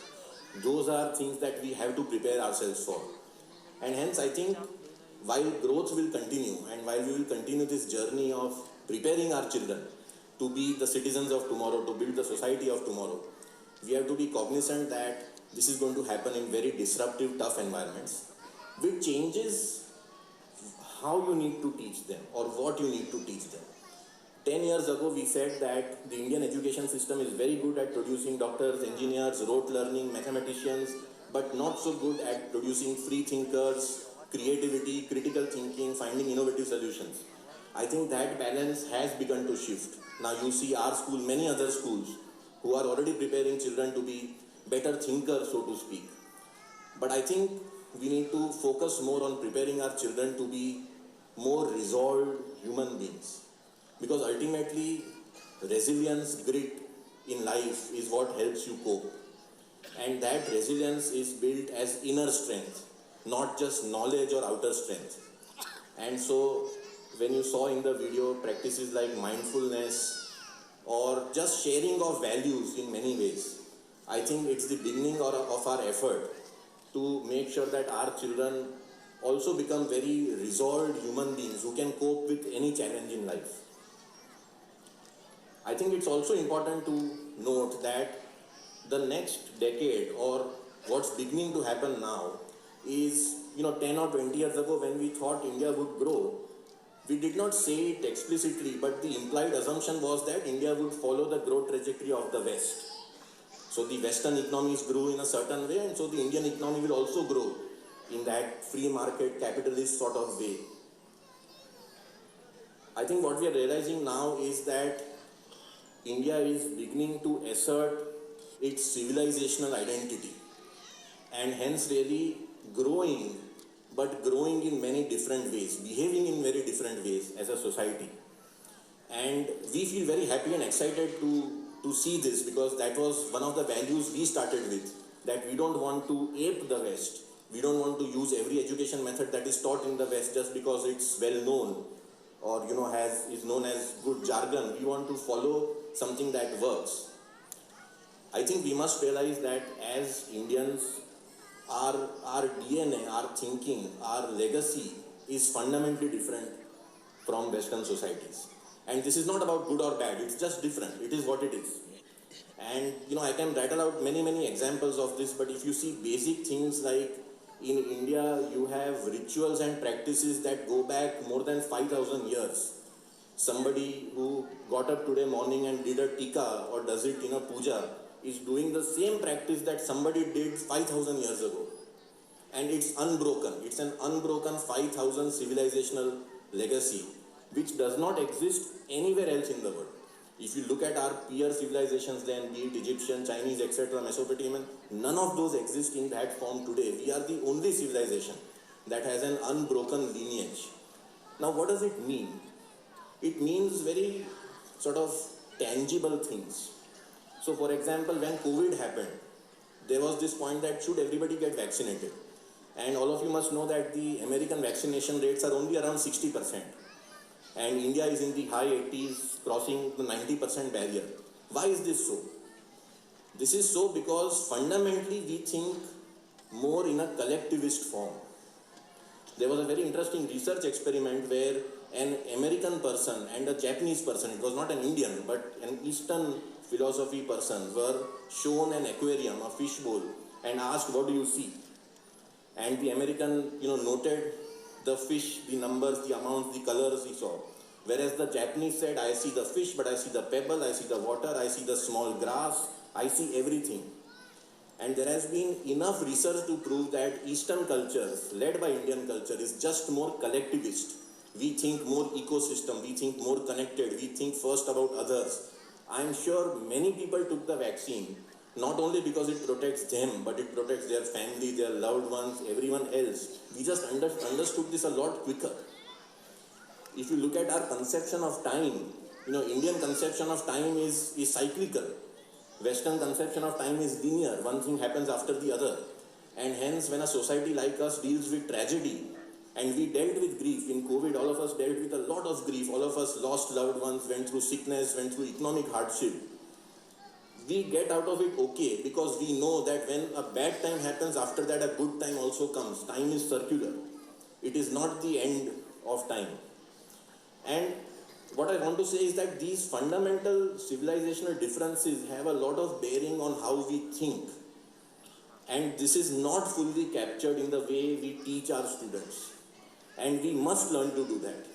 Those are things that we have to prepare ourselves for. And hence, I think, while growth will continue, and while we will continue this journey of preparing our children to be the citizens of tomorrow, to build the society of tomorrow, we have to be cognizant that this is going to happen in very disruptive, tough environments, which changes how you need to teach them or what you need to teach them. 10 years ago, we said that the Indian education system is very good at producing doctors, engineers, rote learning, mathematicians, but not so good at producing free thinkers, creativity, critical thinking, finding innovative solutions. I think that balance has begun to shift. Now you see our school, many other schools who are already preparing children to be better thinkers, so to speak. But I think we need to focus more on preparing our children to be more resolved human beings. Because ultimately, resilience, grit in life is what helps you cope. And that resilience is built as inner strength, not just knowledge or outer strength. And so, when you saw in the video practices like mindfulness or just sharing of values in many ways, I think it's the beginning of our effort to make sure that our children also become very resolved human beings who can cope with any challenge in life. I think it's also important to note that the next decade or what's beginning to happen now is, 10 or 20 years ago when we thought India would grow, we did not say it explicitly, but the implied assumption was that India would follow the growth trajectory of the West. So the Western economies grew in a certain way, and so the Indian economy will also grow in that free market capitalist sort of way. I think what we are realizing now is that India is beginning to assert its civilizational identity and hence really growing, but growing in many different ways, behaving in very different ways as a society. And we feel very happy and excited to see this, because that was one of the values we started with, that we don't want to ape the West. We don't want to use every education method that is taught in the West just because it's well known or is known as good jargon. We want to follow something that works. I think we must realize that as Indians, our DNA, our thinking, our legacy is fundamentally different from Western societies. And this is not about good or bad, it's just different. It is what it is. And I can rattle out many examples of this, but if you see basic things like in India, you have rituals and practices that go back more than 5,000 years. Somebody who got up today morning and did a tika or does it in a puja is doing the same practice that somebody did 5,000 years ago. And it's unbroken. It's an unbroken 5,000 civilizational legacy, which does not exist anywhere else in the world. If you look at our peer civilizations then, be it Egyptian, Chinese, etc., Mesopotamian, none of those exist in that form today. We are the only civilization that has an unbroken lineage. Now, what does it mean? It means very sort of tangible things. So, for example, when COVID happened, there was this point that should everybody get vaccinated? And all of you must know that the American vaccination rates are only around 60%. And India is in the high 80s, crossing the 90% barrier. Why is this so? This is so because fundamentally we think more in a collectivist form. There was a very interesting research experiment where an American person and a Japanese person, it was not an Indian, but an Eastern philosophy person, were shown an aquarium, a fish bowl, and asked, what do you see? And the American, noted the fish, the numbers, the amounts, the colors he saw. Whereas the Japanese said, I see the fish, but I see the pebble, I see the water, I see the small grass, I see everything. And there has been enough research to prove that Eastern cultures, led by Indian culture, is just more collectivist. We think more ecosystem, we think more connected, we think first about others. I'm sure many people took the vaccine, not only because it protects them, but it protects their family, their loved ones, everyone else. We just understood this a lot quicker. If you look at our conception of time, Indian conception of time is cyclical. Western conception of time is linear. One thing happens after the other. And hence, when a society like us deals with tragedy, and we dealt with grief, in COVID, all of us dealt with a lot of grief. All of us lost loved ones, went through sickness, went through economic hardship. We get out of it okay, because we know that when a bad time happens, after that a good time also comes. Time is circular. It is not the end of time. And what I want to say is that these fundamental civilizational differences have a lot of bearing on how we think. And this is not fully captured in the way we teach our students. And we must learn to do that.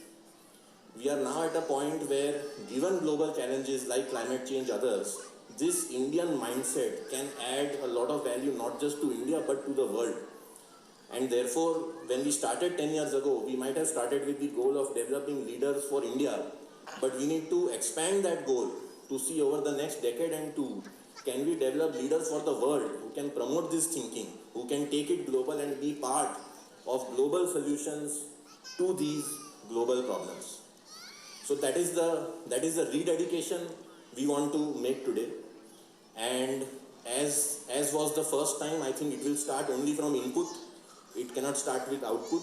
We are now at a point where, given global challenges like climate change, others, this Indian mindset can add a lot of value not just to India but to the world. And therefore, when we started 10 years ago, we might have started with the goal of developing leaders for India, but we need to expand that goal to see over the next decade and two, can we develop leaders for the world who can promote this thinking, who can take it global and be part of global solutions to these global problems. So that is the rededication we want to make today. And as was the first time, I think it will start only from input. It cannot start with output.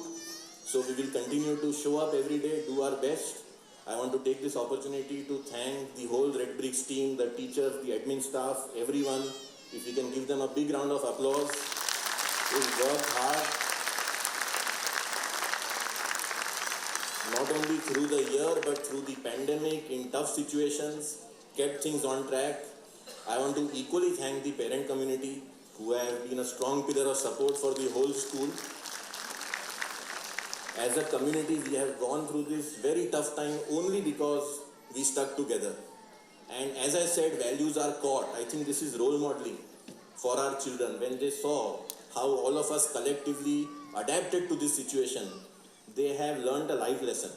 So we will continue to show up every day, do our best. I want to take this opportunity to thank the whole Redbricks team, the teachers, the admin staff, everyone. If we can give them a big round of applause. They've worked hard. Not only through the year, but through the pandemic, in tough situations, kept things on track. I want to equally thank the parent community who have been a strong pillar of support for the whole school. As a community, we have gone through this very tough time only because we stuck together. And as I said, values are caught. I think this is role modeling for our children. When they saw how all of us collectively adapted to this situation, they have learned a life lesson.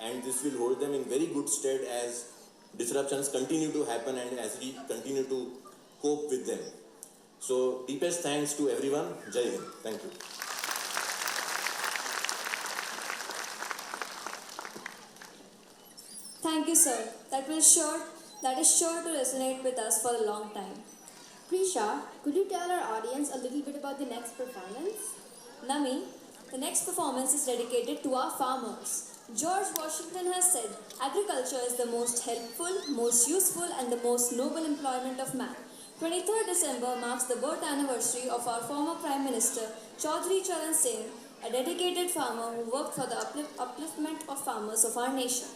And this will hold them in very good stead as disruptions continue to happen and as we continue to cope with them. So, deepest thanks to everyone. Jai Hind. Thank you. Thank you, sir. That is sure to resonate with us for a long time. Prisha, could you tell our audience a little bit about the next performance? Nami, the next performance is dedicated to our farmers. George Washington has said, agriculture is the most helpful, most useful and the most noble employment of man. 23rd December marks the birth anniversary of our former Prime Minister, Chaudhry Charan Singh, a dedicated farmer who worked for the upliftment of farmers of our nation.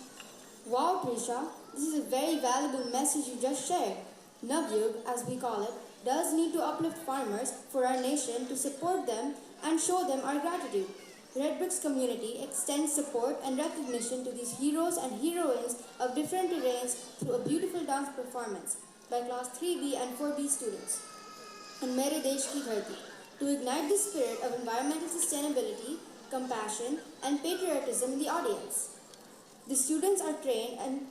Wow, Prisha, this is a very valuable message you just shared. Navyug, as we call it, does need to uplift farmers for our nation to support them and show them our gratitude. Redbricks community extends support and recognition to these heroes and heroines of different terrains through a beautiful dance performance by class 3B and 4B students in Mere Desh Ki Dharti to ignite the spirit of environmental sustainability, compassion and patriotism in the audience. The students are trained and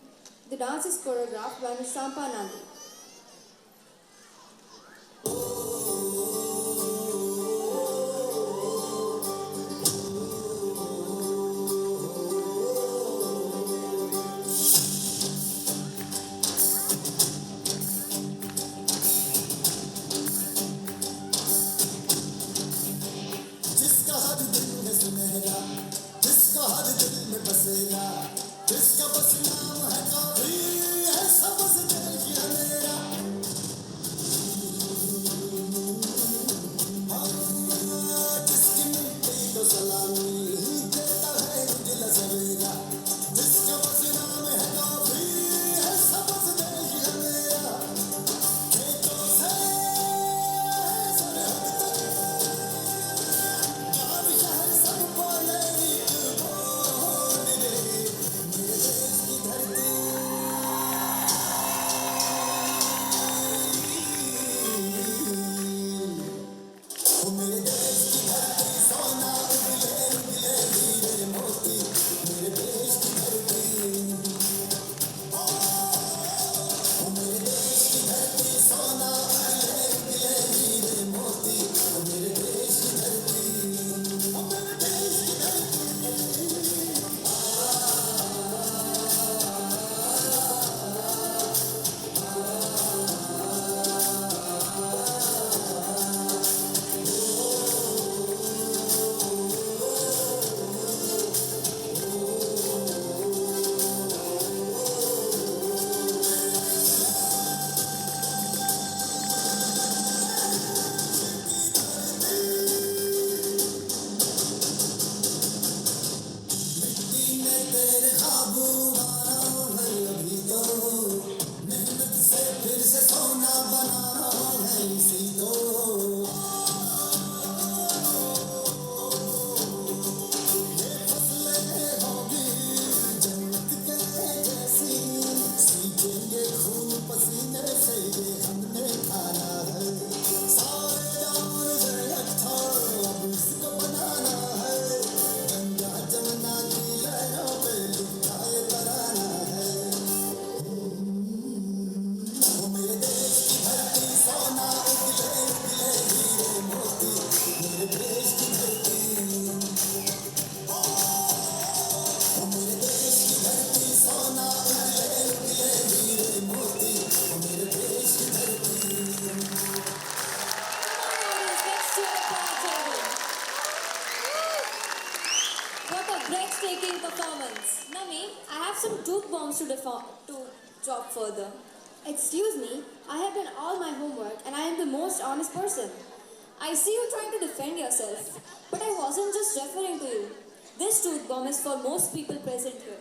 the dance is choreographed by Ms. Sampa Nandi. Let's cheer for our children. What a breathtaking performance. Nami, I have some truth bombs to drop further. Excuse me, I have done all my homework and I am the most honest person. I see you trying to defend yourself, but I wasn't just referring to you. This truth bomb is for most people present here.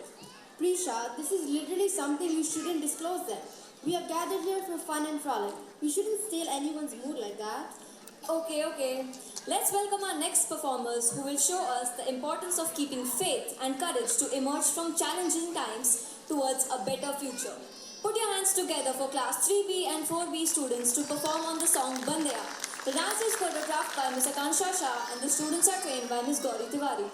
Prisha, this is literally something you shouldn't disclose then. We are gathered here for fun and frolic. We shouldn't steal anyone's mood like that. Okay. Let's welcome our next performers who will show us the importance of keeping faith and courage to emerge from challenging times towards a better future. Put your hands together for class 3B and 4B students to perform on the song Bandeya. The dance is choreographed by Ms. Akansha Shah and the students are trained by Ms. Gauri Tiwari.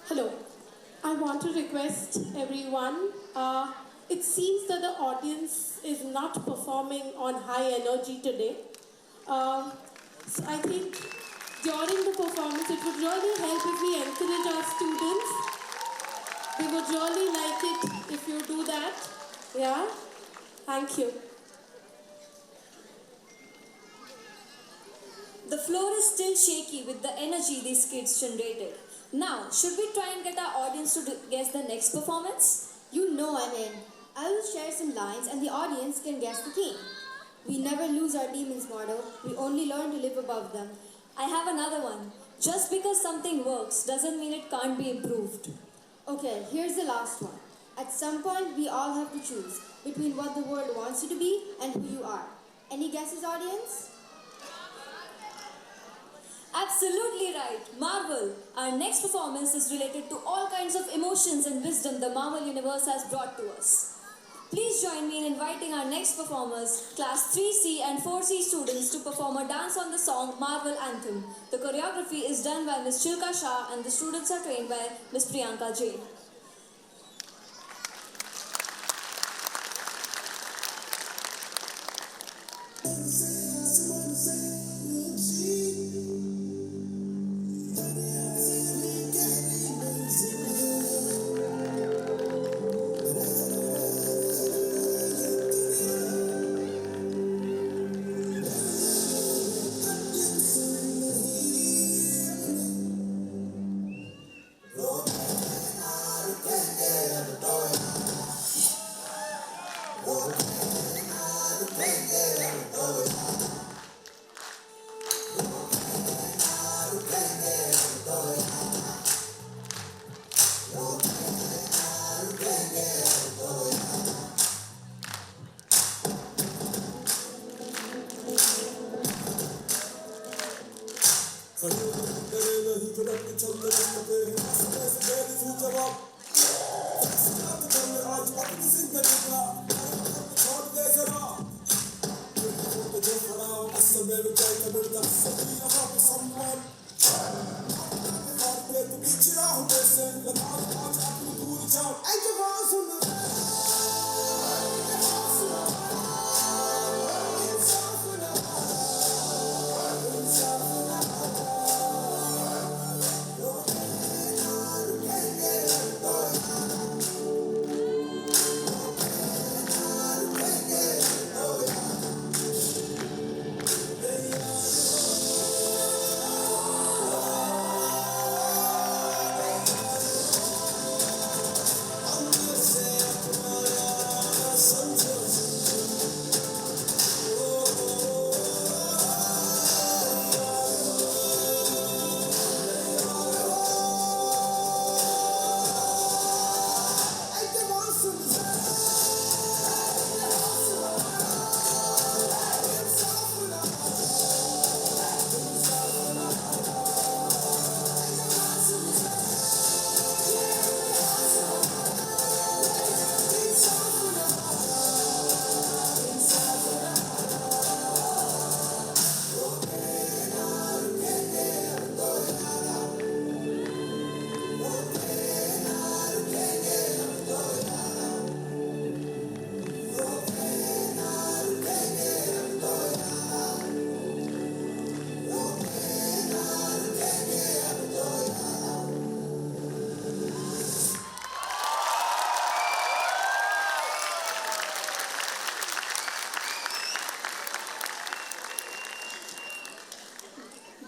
Hello. I want to request everyone. It seems that the audience is not performing on high energy today. So I think during the performance, it would really help if we encourage our students. We would really like it if you do that. Yeah? Thank you. The floor is still shaky with the energy these kids generated. Now, should we try and get our audience to guess the next performance? You know I'm in. I will share some lines and the audience can guess the theme. We never lose our demons motto. We only learn to live above them. I have another one. Just because something works doesn't mean it can't be improved. Okay, here's the last one. At some point, we all have to choose between what the world wants you to be and who you are. Any guesses, audience? Absolutely right. Marvel. Our next performance is related to all kinds of emotions and wisdom the Marvel Universe has brought to us. Please join me in inviting our next performers, Class 3C and 4C students, to perform a dance on the song Marvel Anthem. The choreography is done by Ms. Chilka Shah and the students are trained by Ms. Priyanka Jain.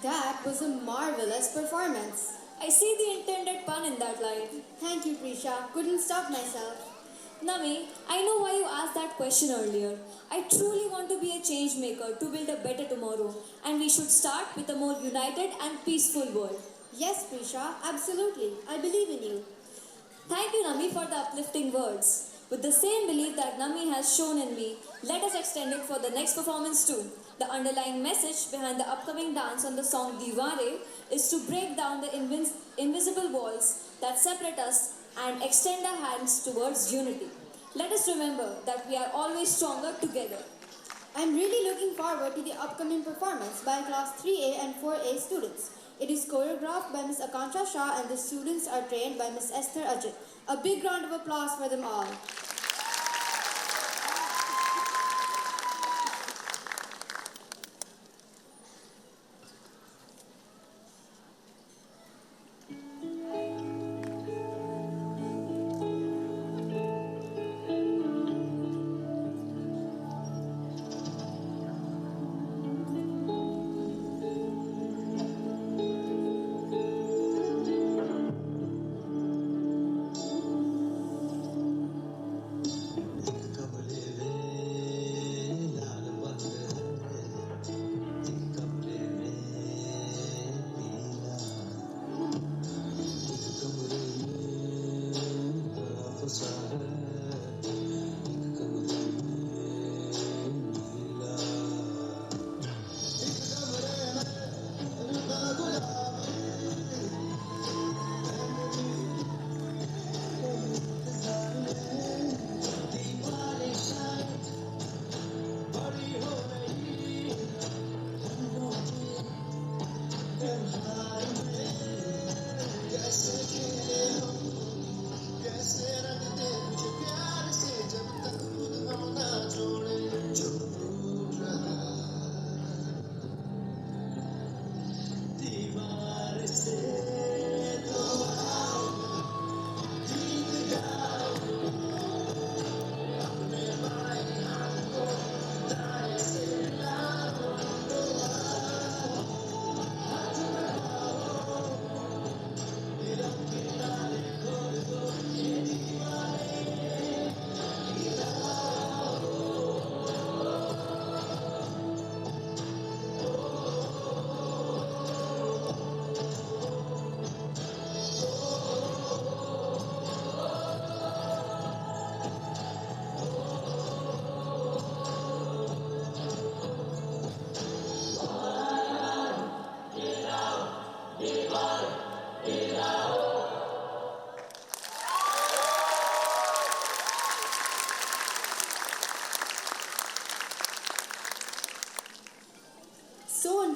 That was a marvelous performance. I see the intended pun in that line. Thank you, Prisha. Couldn't stop myself. Nami, I know why you asked that question earlier. I truly want to be a change maker to build a better tomorrow, and we should start with a more united and peaceful world. Yes, Prisha, absolutely. I believe in you. Thank you, Nami, for the uplifting words. With the same belief that Nami has shown in me, let us extend it for the next performance too. The underlying message behind the upcoming dance on the song Diware is to break down the invisible walls that separate us and extend our hands towards unity. Let us remember that we are always stronger together. I'm really looking forward to the upcoming performance by Class 3A and 4A students. It is choreographed by Ms. Akansha Shah and the students are trained by Ms. Esther Ajit. A big round of applause for them all.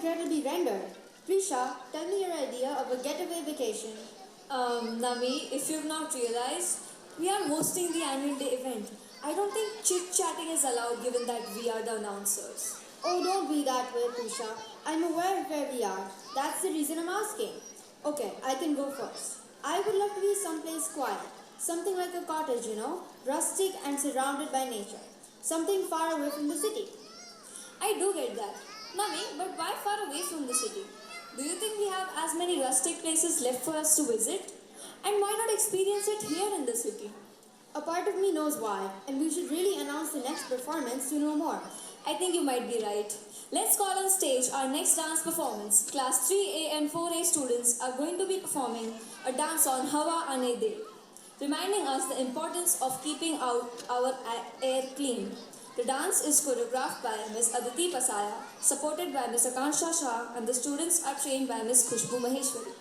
incredibly rendered. Prisha, tell me your idea of a getaway vacation. Nami, if you've not realized, we are hosting the annual day event. I don't think chit-chatting is allowed given that we are the announcers. Oh, don't be that way, Prisha. I'm aware of where we are. That's the reason I'm asking. Okay, I can go first. I would love to be someplace quiet. Something like a cottage, rustic and surrounded by nature. Something far away from the city. I do get that. Nami, but why far away from the city? Do you think we have as many rustic places left for us to visit? And why not experience it here in the city? A part of me knows why, and we should really announce the next performance to know more. I think you might be right. Let's call on stage our next dance performance. Class 3A and 4A students are going to be performing a dance on Hawa Aane De, reminding us the importance of keeping out our air clean. The dance is choreographed by Ms. Aditi Pasaya, supported by Ms. Akansha Shah, and the students are trained by Ms. Khushbu Maheshwari.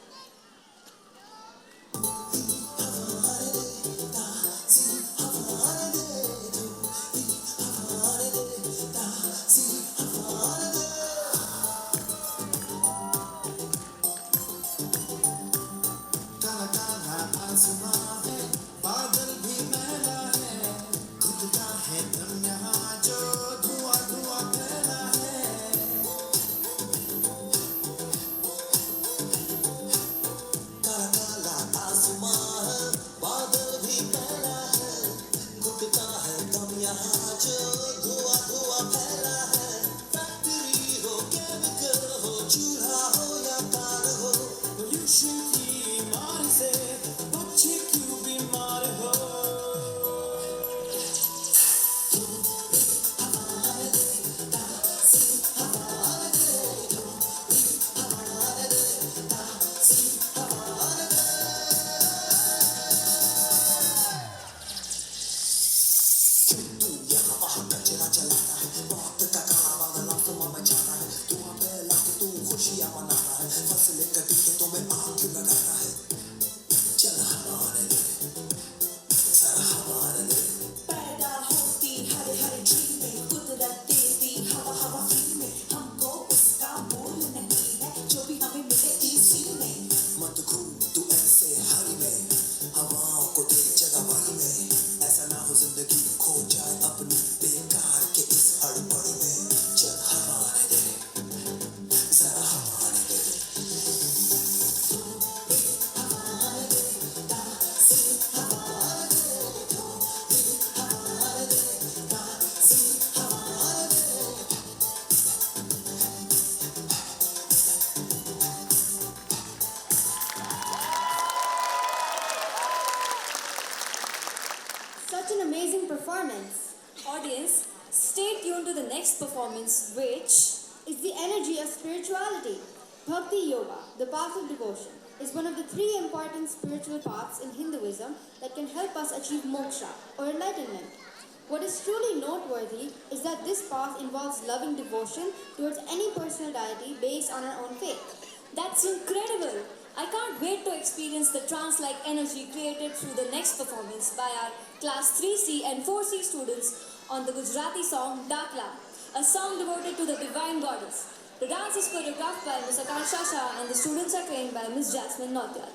Such an amazing performance. Audience, stay tuned to the next performance, which Is the energy of spirituality. Bhakti Yoga, the path of devotion, is one of the three important spiritual paths in Hinduism that can help us achieve moksha or enlightenment. What is truly noteworthy is that this path involves loving devotion towards any personal deity based on our own faith. That's incredible! I can't wait to experience the trance-like energy created through the next performance by our Class 3C and 4C students on the Gujarati song Dakla, a song devoted to the divine goddess. The dance is choreographed by Ms. Akansha Shah and the students are trained by Ms. Jasmine Nautyal.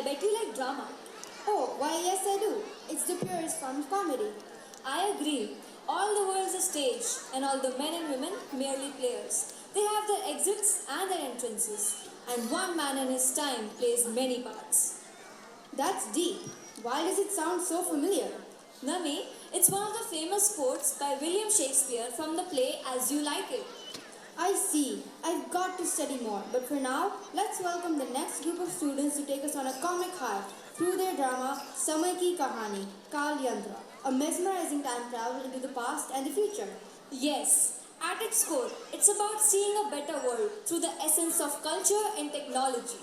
I bet you like drama. Oh, why yes I do. It's the purest form of comedy. I agree. All the world's a stage, and all the men and women merely players. They have their exits and their entrances, and one man in his time plays many parts. That's deep. Why does it sound so familiar? Nami, it's one of the famous quotes by William Shakespeare from the play As You Like It. I see. I've got to study more. But for now, let's welcome the next group of students to take us on a comic high through their drama Samay Ki Kahani, Kal Yantra, a mesmerizing time travel into the past and the future. Yes, at its core, it's about seeing a better world through the essence of culture and technology.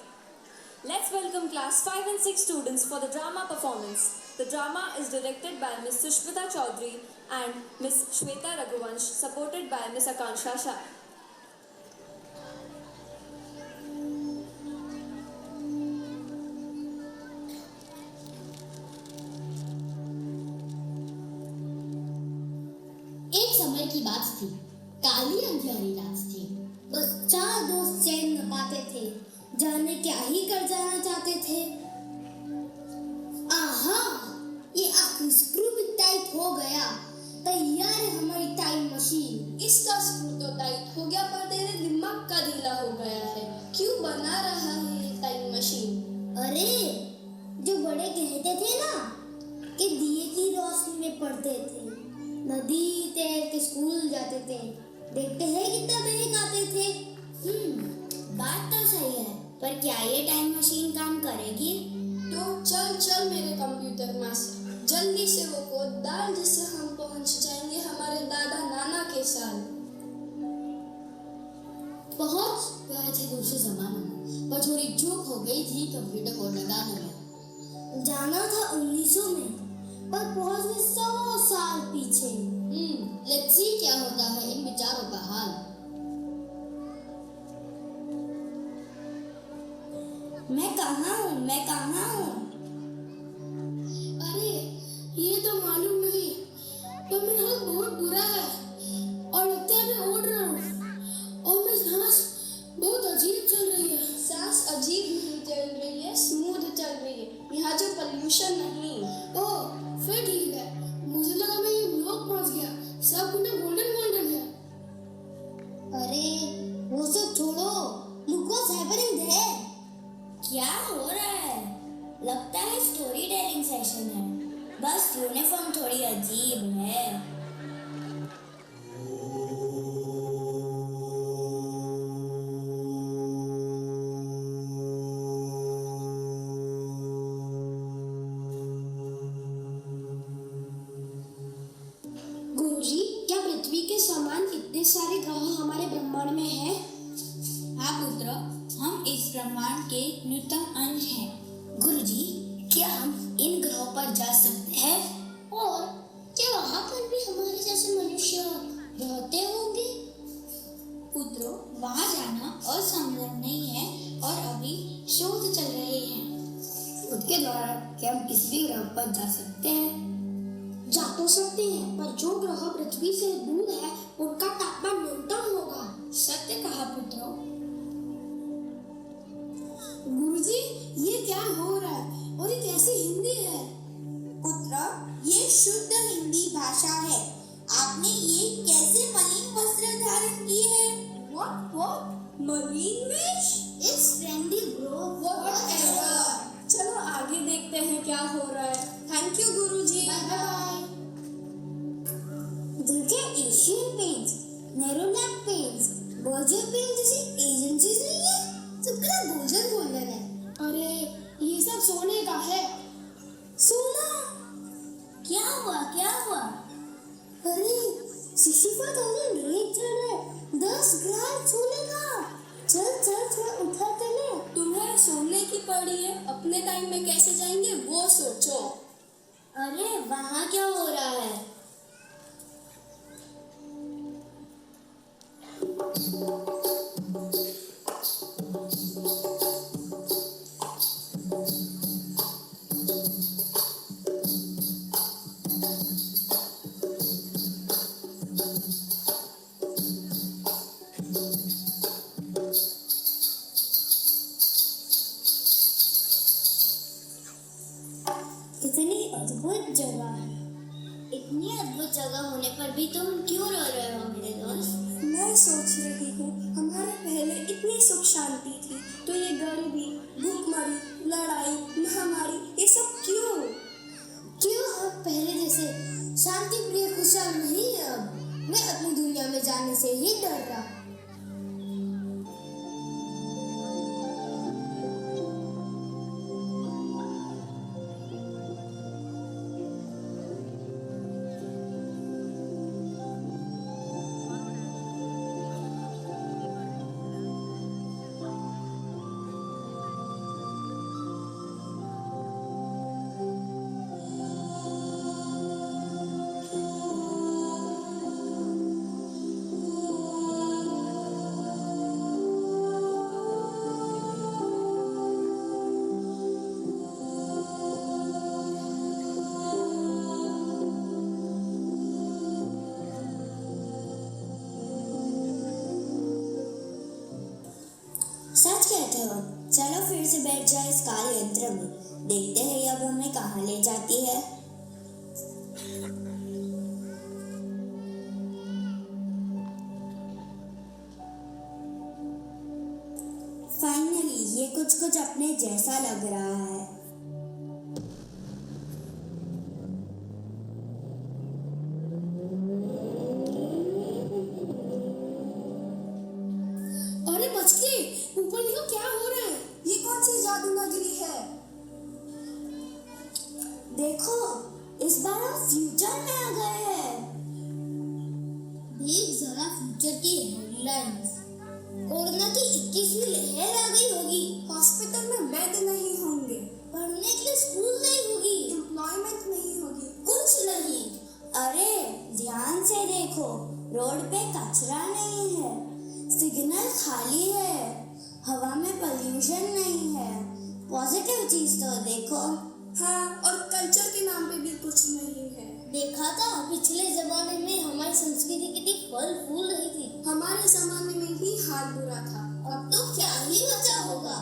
Let's welcome class 5 and 6 students for the drama performance. The drama is directed by Ms. Sushmita Chaudhary and Ms. Shweta Raghuvansh, supported by Ms. Akansha Shah. एक समय की बात थी, काली अंधियारी रात थी। बस 4 दोस्त चैन न पाते थे, जाने क्या ही कर जाना चाहते थे। आहा, ये आखिरी स्क्रू भी टाइट हो गया। तैयार है हमारी टाइम मशीन। इसका स्क्रू तो टाइट हो गया, पर तेरे दिमाग का ढीला हो गया है। क्यों बना रहा है ये टाइम मशीन? अरे, जो बड़े कहते थे ना कि दिए की रोशनी में पढ़ते थे, नदी तैर के स्कूल जाते थे, देखते हैं कितना बहक आते थे। बात तो सही है, पर क्या ये टाइम मशीन काम करेगी? तो चल मेरे कंप्यूटर मास्टर, जल्दी से वो कोड डाल जिससे हम पहुंच जाएंगे हमारे दादा नाना के साल। पहुंच गए थे दूसरे जमाने में, पर थोड़ी चूक हो गई थी कंप्यूटर को लगाने में। जाना था 1900 में, पर पहुंच गए 100 साल पीछे। लेट्स सी क्या होता है इन विचारों का हाल। मैं कहाँ हूँ? अरे, ये तो मालूम नहीं, पर मेरा हाथ बहुत बुरा है और लगता है मैं उड़ रहा हूँ और मेरी सांस बहुत अजीब चल रही है। सांस अजीब नहीं चल रही है, स्मूथ चल रही है। यहाँ जो पोल्यूशन नहीं। ओह, फिर ठीक है। मुझे लगा मैं ये ब्लॉक पहुँच गया, सब कुछ गोल्डन है। अरे वो सब छोड़ो, लुक व्हाट्स हैपनिंग देयर। क्या हो रहा है? लगता है स्टोरी टेलिंग सेशन है, बस यूनिफॉर्म थोड़ी अजीब है। गुरुजी, क्या पृथ्वी के समान इतने सारे ग्रह हमारे ब्रह्मांड में हैं? हाँ पुत्र, हम इस ब्रह्मांड के न्यूनतम अंश हैं। गुरुजी, क्या हम इन ग्रहों पर जा सकते हैं? और क्या वहाँ पर भी हमारे जैसे मनुष्य रहते होंगे? पुत्रो, वहाँ जाना असंभव नहीं है और अभी शोध चल रहे हैं। उसके द्वारा क्या हम किसी भी ग्रह पर जा सकते हैं? जा तो सकते हैं, पर जो ग्रह पृथ्वी से दूर है उनका तापमान न्यूनतम होगा। सत्य कहा पुत्रो। गुरुजी, ये क्या हो रहा है और ये कैसी हिंदी है? पुत्र, ये शुद्ध हिंदी भाषा है। आपने ये कैसे मलिन वस्त्र धारण किए हैं? What? मरीन वेश? It's trendy bro. Whatever. चलो आगे देखते हैं क्या हो रहा है। Thank you Guruji. बाय। देखिए, Asian paints, Nerolac paints, Berger paints जैसी एजेंसीज नहीं है, सबका गोल्डन है। अरे, ये सब सोने का है। सोना? क्या हुआ? अरे, 65,000 रेट चल रहा है, 10 ग्राम सोने का। चल थोड़ा उठा चले। तुम्हें सोने की पड़ी है, अपने टाइम में कैसे जाएंगे वो सोचो। अरे, वहाँ क्या हो रहा है? कितनी अद्भुत जगह है। इतनी अद्भुत जगह होने पर भी तुम क्यों रो रहे हो मेरे दोस्त? मैं सोच रही हूँ हमारे पहले इतनी सुख शांति थी, तो ये गरीबी, भूखमरी, लड़ाई, महामारी, ये सब क्यों? क्यों हम पहले जैसे शांति प्रिय खुशहाल नहीं है अब? मैं अपनी दुनिया में जाने से ही डर रहा। सच कहते हो। चलो फिर से बैठ जाए इस काल यंत्र में, देखते हैं अब हमें कहाँ ले जाती है। फाइनली ये कुछ कुछ अपने जैसा लग रहा है। अरे बचके, ऊपर देखो क्या हो रहा है। ये कौन सी जादू नगरी है? देखो, इस बार हम फ्यूचर में आ गए हैं। देख जरा फ्यूचर की हेडलाइंस। कोरोना की 21वीं लहर आ गई होगी। हॉस्पिटल में बेड नहीं होंगे, पढ़ने के लिए स्कूल नहीं होगी, एम्प्लॉयमेंट नहीं होगी, कुछ नहीं। अरे ध्यान से देखो, रोड पे कचरा नहीं है, सिग्नल खाली है, हवा में पोल्यूशन नहीं है। पॉजिटिव चीज तो देखो। हाँ, और कल्चर के नाम पे भी कुछ नहीं है। देखा था पिछले जमाने में हमारी संस्कृति कितनी फल फूल रही थी। हमारे जमाने में ही हाल बुरा था। अब तो क्या ही बचा होगा।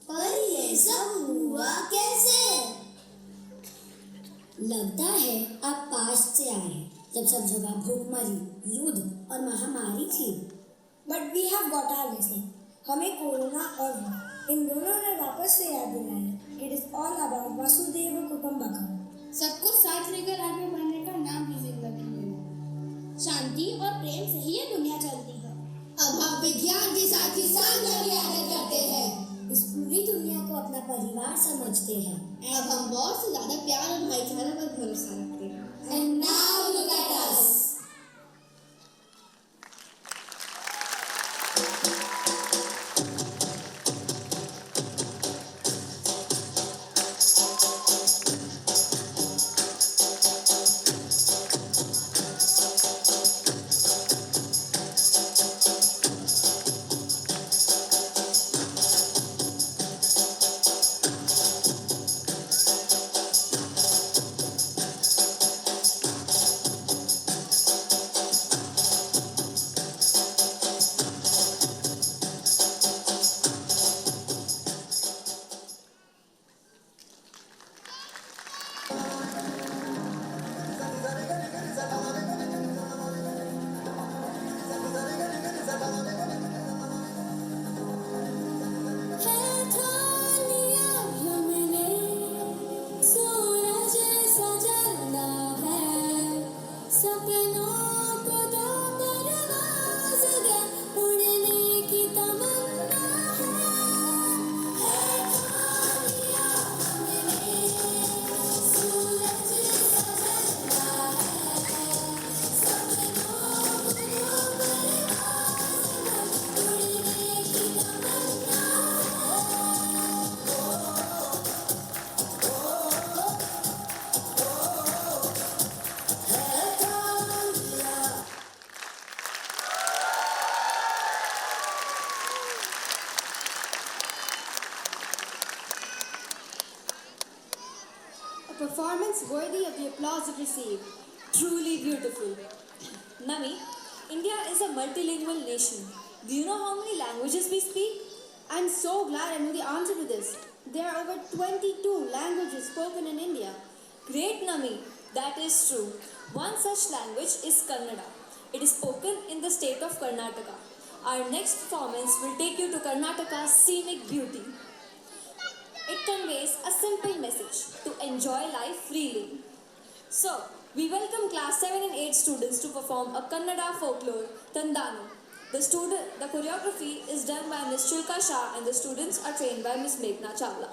पर ये सब हुआ कैसे? लगता है आप पास्ट से आए हैं, जब सब जगह भूखमरी, युद्ध और महामारी थी। But we have got our lesson. हमें कोरोना और war, इन दोनों ने वापस से याद दिलाया। It is all about Vasudhaiva Kutumbakam. सबको साथ लेकर आगे बढ़ने का नाम ही जिंदगी है। शांति और प्रेम से ही ये दुनिया चलती है। अब हम विज्ञान के साथ ही साझेदारी करते हैं। इस पूरी दुनिया को अपना परिवार समझते हैं। अब हम वॉर से ज्यादा प्यार और भाईचारा पर भरोसा रखते हैं। And now look at us. performance worthy of the applause it received. Truly beautiful. Nami, India is a multilingual nation. Do you know how many languages we speak? I'm so glad I know the answer to this. There are over 22 languages spoken in India. Great, Nami. That is true. One such language is Kannada. It is spoken in the state of Karnataka. Our next performance will take you to Karnataka's scenic beauty. It conveys a simple message to enjoy life freely. So, we welcome class 7 and 8 students to perform a Kannada folklore, Tandanu. The choreography is done by Ms. Shilka Shah and the students are trained by Ms. Meghna Chawla.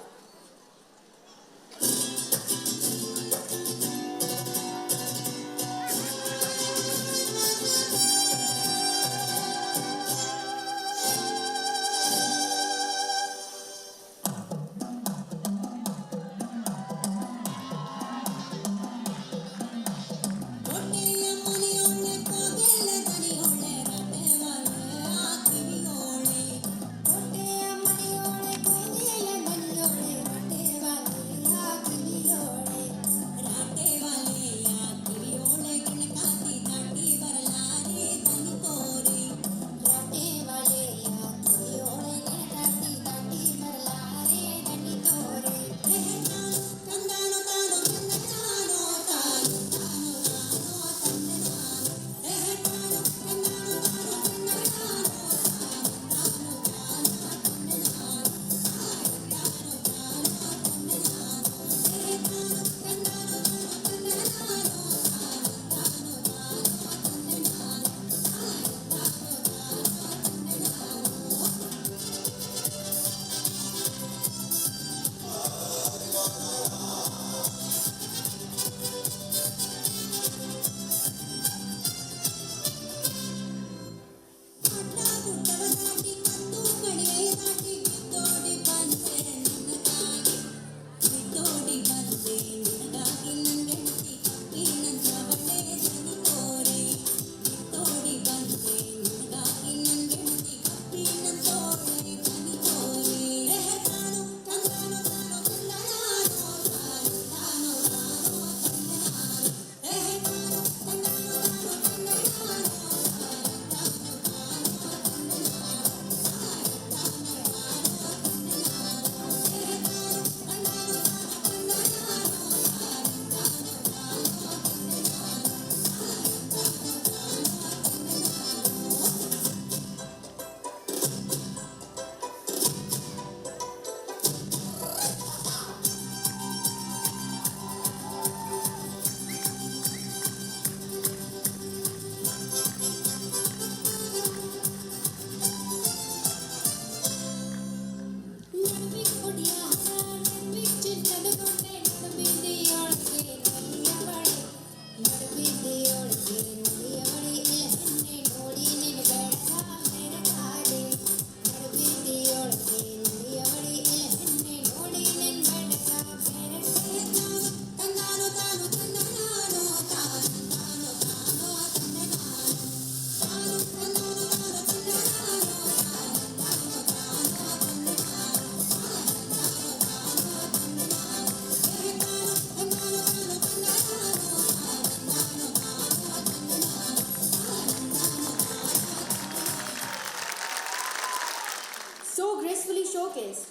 So gracefully showcased.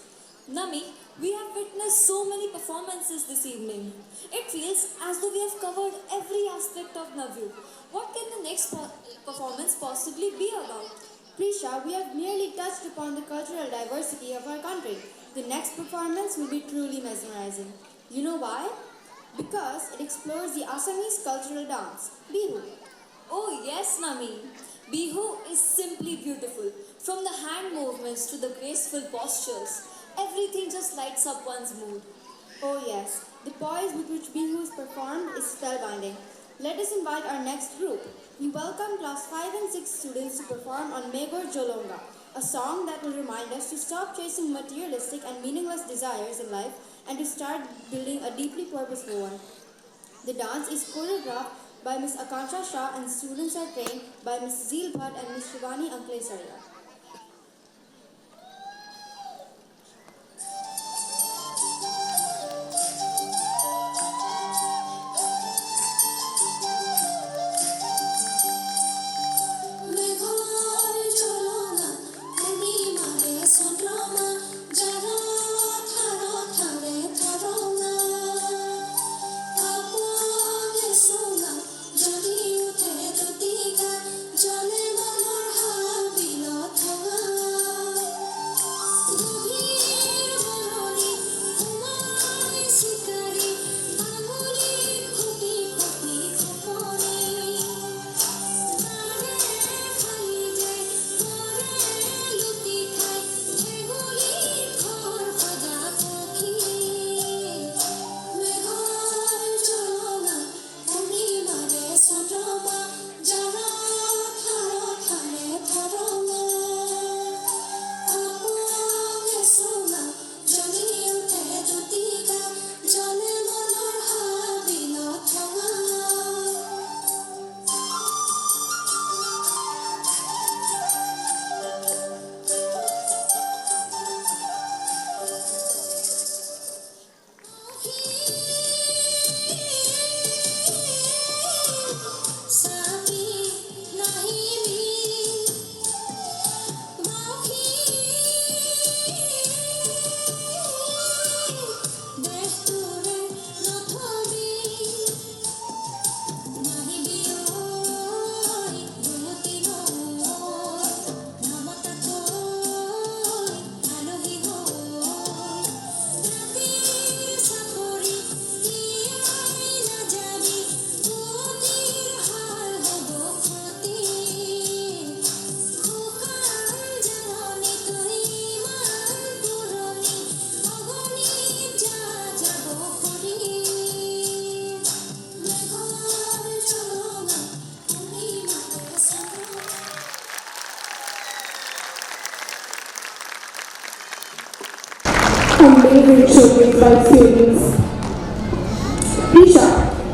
Nami, we have witnessed so many performances this evening. It feels as though we have covered every aspect of Navyu. What can the next performance possibly be about? Prisha, we have merely touched upon the cultural diversity of our country. The next performance will be truly mesmerizing. You know why? Because it explores the Assamese cultural dance, Bihu. Oh yes, Nami. Bihu is simply beautiful. From the hand movements to the graceful postures, everything just lights up one's mood. Oh yes, the poise with which Bihu is performed is spellbinding. Let us invite our next group. We welcome class 5 and 6 students to perform on Megor Jolonga, a song that will remind us to stop chasing materialistic and meaningless desires in life and to start building a deeply purposeful one. The dance is choreographed by Ms. Akansha Shah and students are trained by Ms. Zeel Bhatt and Ms. Shivani Anklesaria. amazing showcase by students. Isha,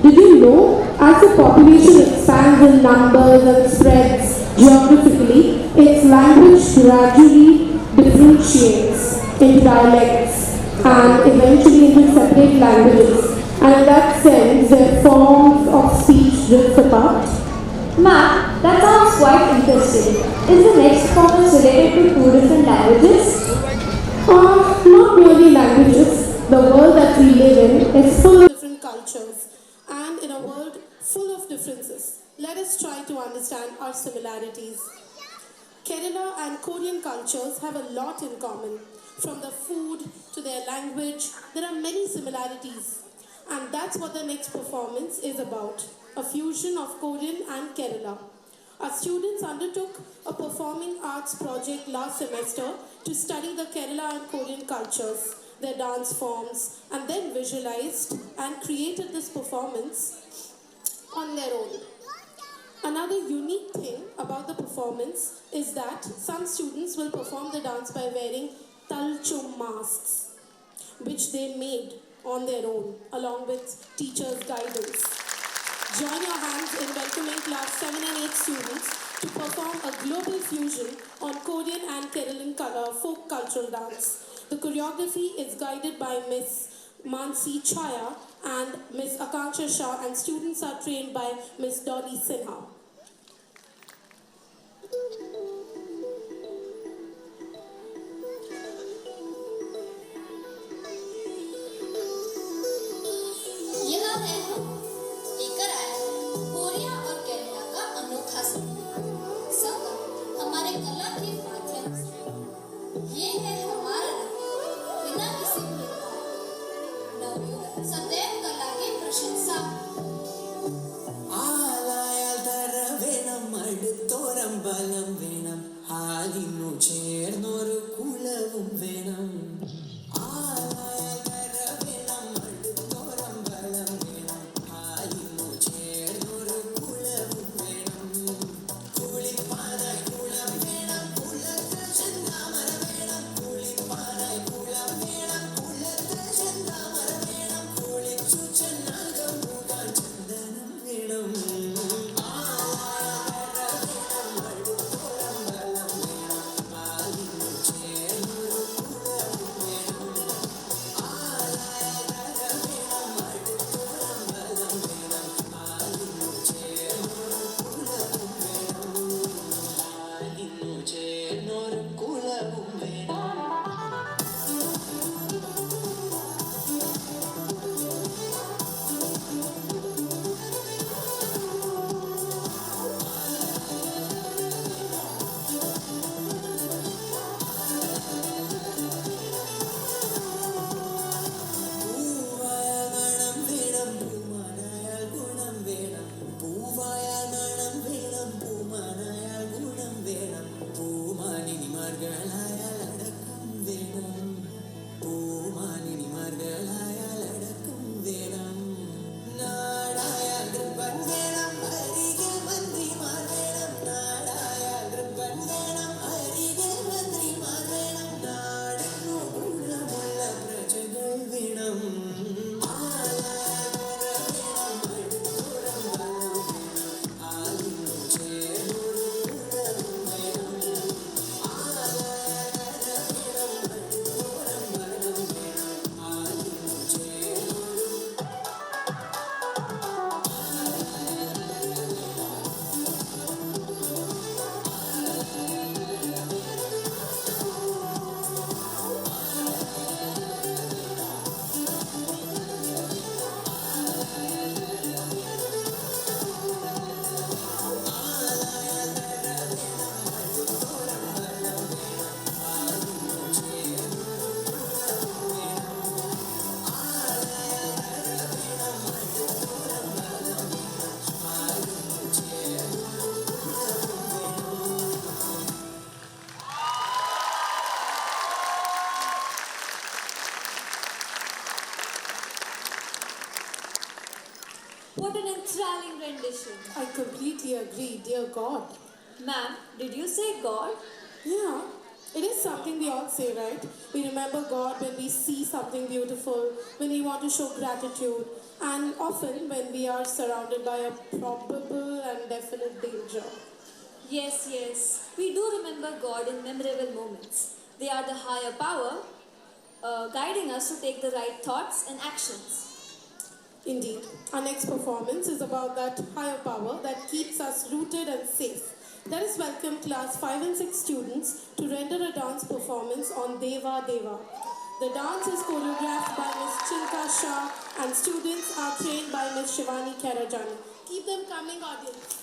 did you know as the population expands in numbers and spreads geographically, its language gradually differentiates into dialects and eventually into separate languages. And in that sense, their forms of speech drift apart. Ma'am, that sounds quite interesting. Is the next performance related to two different languages? Not merely languages. The world that we live in is full of different cultures, and in a world full of differences, let us try to understand our similarities. Kerala and Korean cultures have a lot in common. From the food to their language, there are many similarities. And that's what the next performance is about, a fusion of Korean and Kerala. Our students undertook a performing arts project last semester to study the Kerala and Korean cultures, their dance forms, and then visualized and created this performance on their own. Another unique thing about the performance is that some students will perform the dance by wearing talchum masks, which they made on their own along with teachers' guidance. Join your hands in welcoming class 7 and 8 students to perform a global fusion on Korean and Kerala folk cultural dance. The choreography is guided by Miss Mansi Chaya and Miss Akanksha Shah, and students are trained by Miss Dolly Sinha. यह है हम लेकर आए हैं Korea और केरला का अनोखा संगम हमारे कला के माध्यम से। ये है हमारा रंग बिना किसी भेदभाव नवयुग सदैव कला की प्रशंसा। ആലായാൽ തര വേണം അടുത്തോരം ബലം വേണം ആലിനു ചേർന്നൊരു കുലവും വേണം ആലായാൽ തര വേണം അടുത്തോരം ബലം വേണം ആലിനു ചേർന്നൊരു കുലവും വേണം കുളിപ്പാനായി കുളം വേണം കുളത്തിൽ ചെന്താമര വേണം കുളിപ്പാനായി കുളം വേണം കുളത്തിൽ ചെന്താമര വേണം കുളിച്ചു ചെന്നാകം മുഖാൻ ചന്ദനം വേണം What an enthralling rendition. I completely agree, dear God. Ma'am, did you say God? Yeah, It is something we all say, right? We remember God when we see something beautiful, when we want to show gratitude, and often when we are surrounded by a probable and definite danger. Yes, yes. We do remember God in memorable moments. They are the higher power guiding us to take the right thoughts and actions. Indeed, our next performance is about that higher power that keeps us rooted and safe. Let us welcome class 5 and 6 students to render a dance performance on Deva Deva. The dance is choreographed by Ms. Chinka Shah and students are trained by Ms. Shivani Karajani. Keep them coming, audience.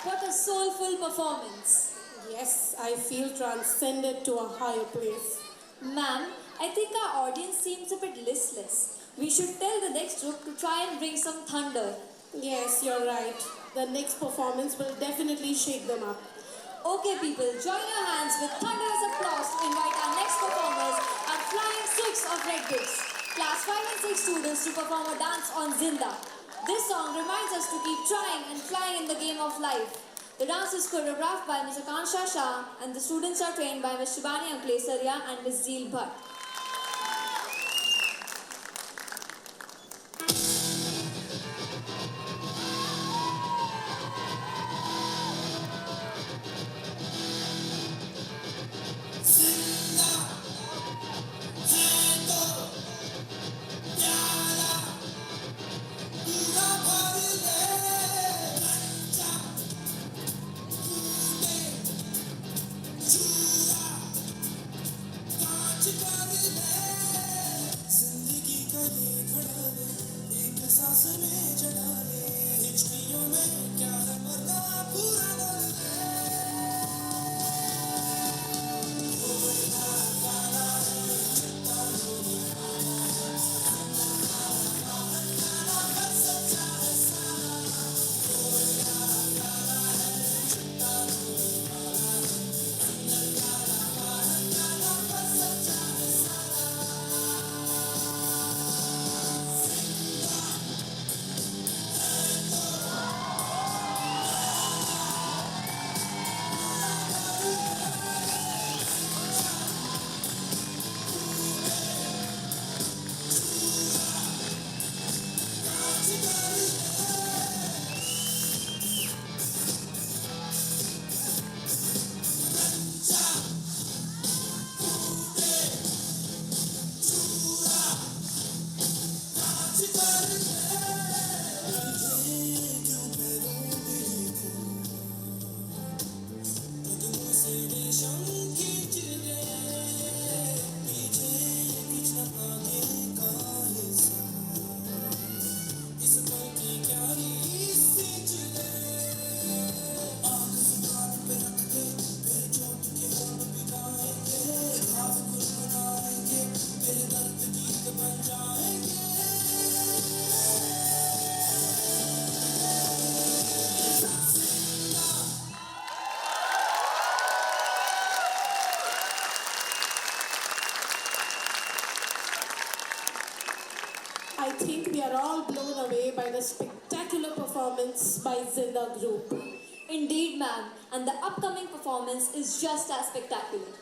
What a soulful performance. Yes, I feel transcended to a higher place. Ma'am, I think our audience seems a bit listless. We should tell the next group to try and bring some thunder. Yes, you're right. The next performance will definitely shake them up. Okay, people, join your hands with thunderous applause to invite our next performers, our Flying Six of Redbricks. Class 5 and 6 students to perform a dance on Zinda. This song reminds us to keep trying and flying in the game of life. The dance is choreographed by Ms. Akansha Shah and the students are trained by Ms. Shibani Anklesaria and Ms. Zeel Bhatt. Zinda, I think we are all blown away by the spectacular performance by Zinda group. Indeed, ma'am, and the upcoming performance is just as spectacular.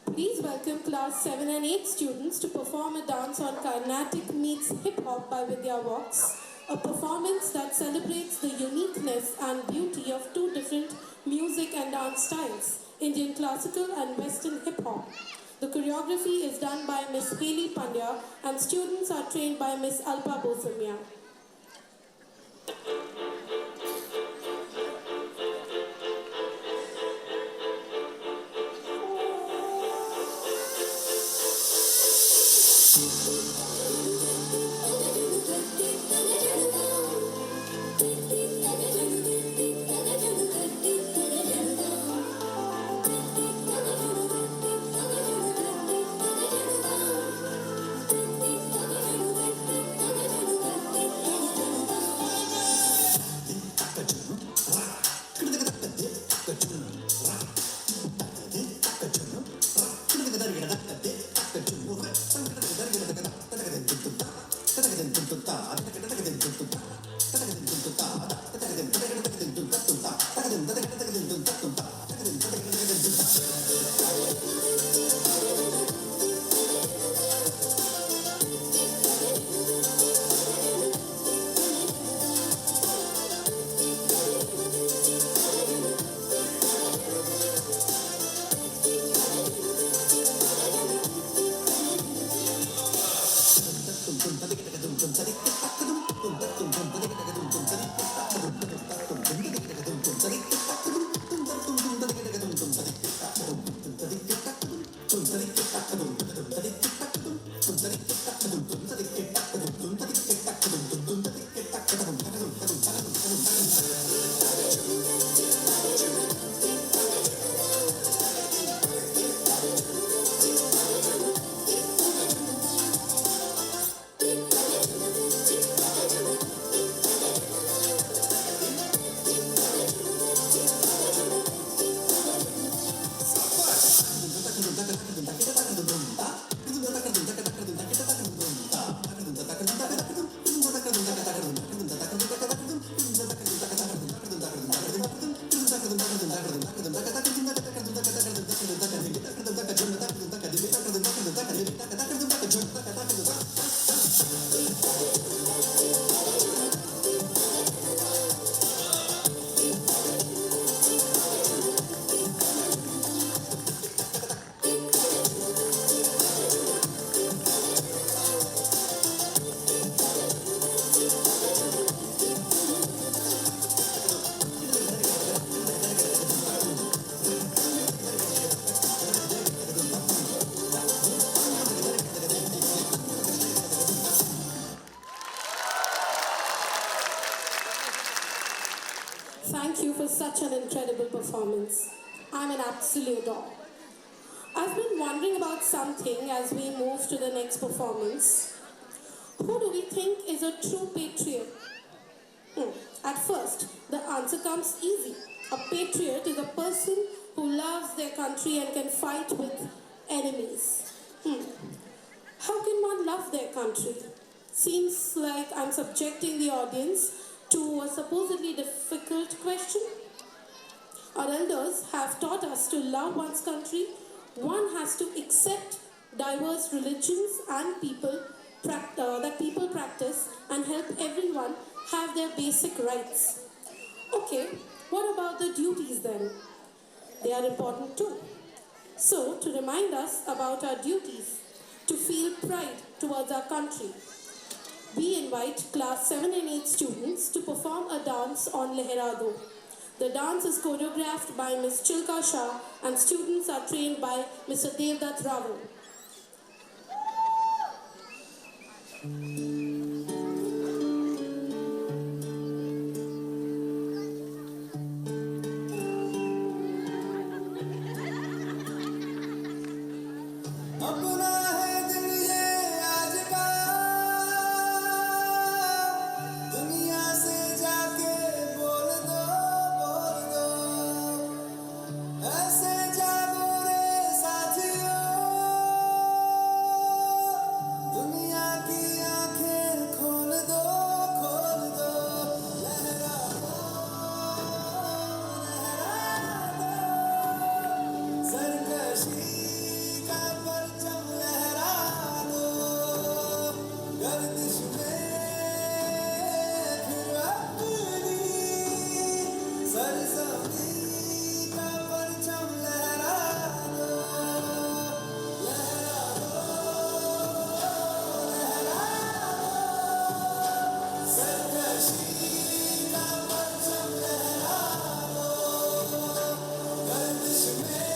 Please welcome class 7 and 8 students to perform a dance on Carnatic meets hip hop by Vidya Walks, a performance that celebrates the uniqueness and beauty of two different music and dance styles, Indian classical and Western hip hop. The choreography is done by Miss Haley Pandya and students are trained by Miss Alpa Bosamia. performance. I'm an absolute awe. I've been wondering about something as we move to the next performance. Who do we think is a true patriot? At first, the answer comes easy. A patriot is a person who loves their country and can fight with enemies. How can one love their country? Seems like I'm subjecting the audience to a supposedly difficult question. Our elders have taught us to love one's country. One has to accept diverse religions and that people practice and help everyone have their basic rights. Okay, what about the duties then? They are important too. So, to remind us about our duties, to feel pride towards our country, we invite class 7 and 8 students to perform a dance on Leherado. The dance is choreographed by Ms. Chilka Shah and students are trained by Mr. Deva Deva. अपना है दिल ये आज का दुनिया से जाके बोल दो ऐसे जागो रे साथियों दुनिया की आंखें खोल दो लहरा दो सरकशी का परचम लहरा दो गर्दिश में फिर अपनी सरजमी का परचम लहरा दो सरकशी का परचम लहरा दो गर्दिश में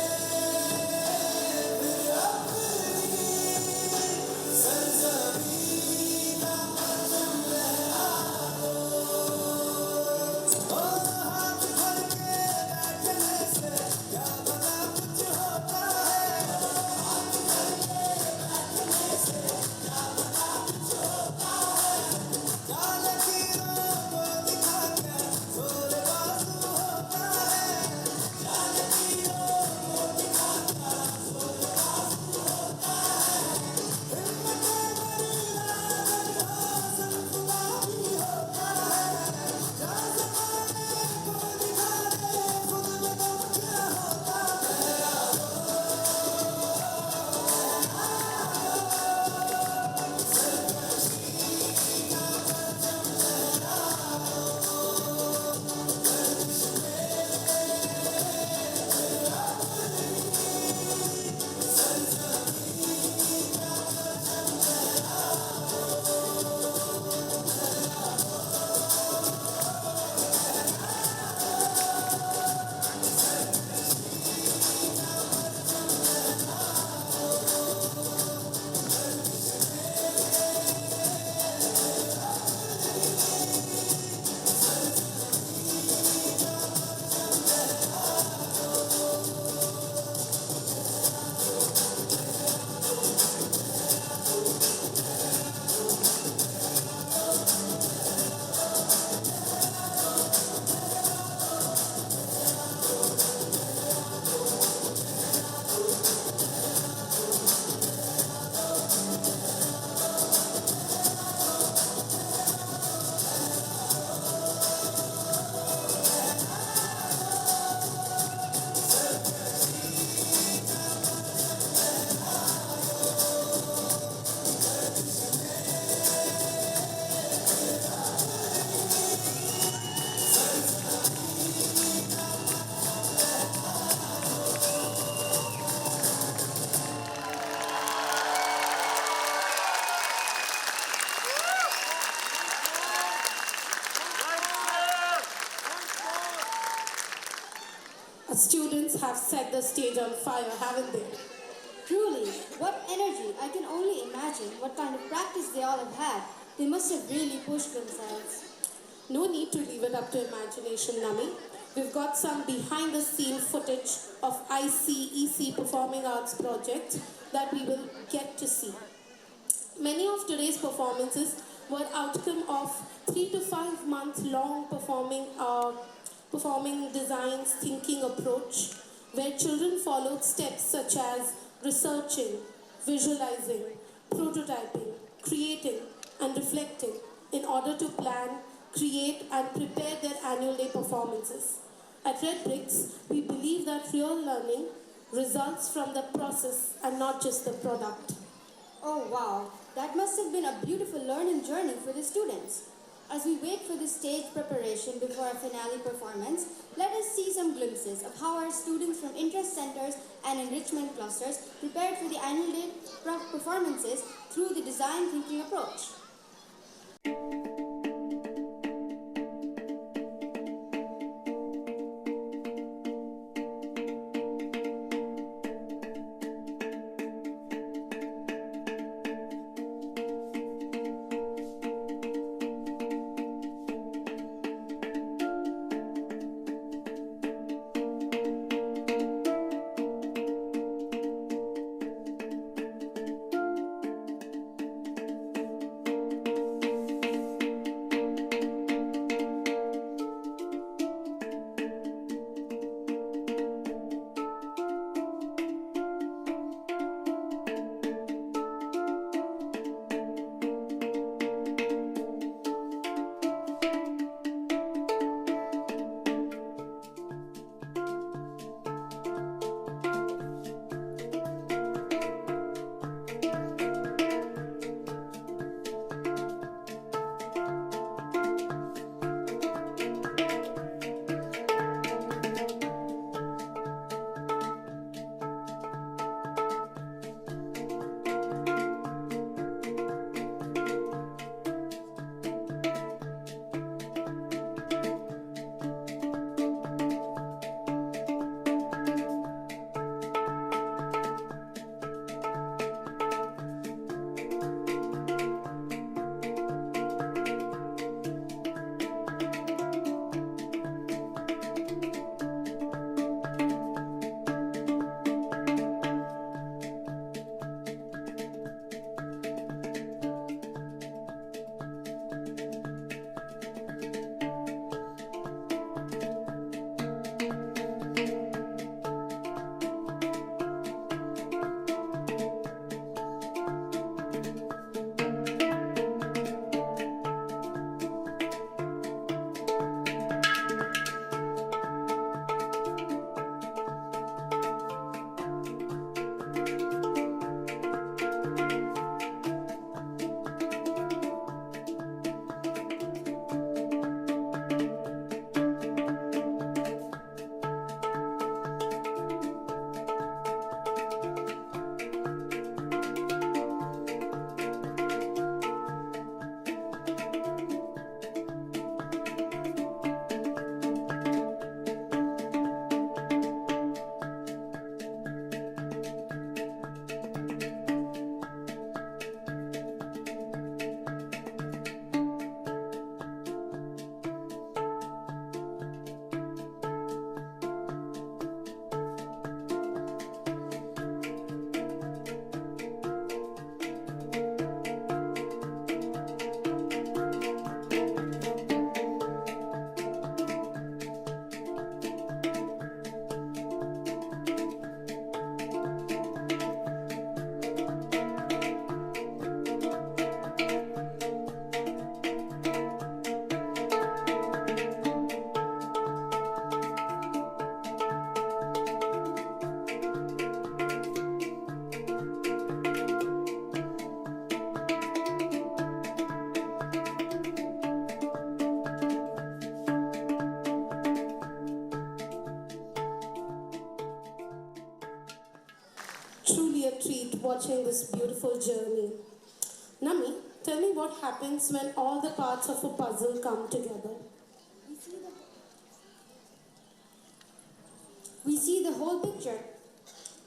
Students have set the stage on fire, haven't they? Truly, what energy! I can only imagine what kind of practice they all have had. They must have really pushed themselves. No need to leave it up to imagination, Nami. We've got some behind the scene footage of ICEC Performing Arts projects that we will get to see. Many of today's performances were outcome of 3 to 5 month long performing designs thinking approach, where children followed steps such as researching, visualizing, prototyping, creating, and reflecting in order to plan, create, and prepare their annual day performances. At Redbricks, we believe that real learning results from the process and not just the product. Oh wow, that must have been a beautiful learning journey for the students. As we wait for the stage preparation before our finale performance, let us see some glimpses of how our students from interest centers and enrichment clusters prepared for the annual day performances through the design thinking approach. Truly a treat watching this beautiful journey. Nami, tell me what happens when all the parts of a puzzle come together. We see the whole picture.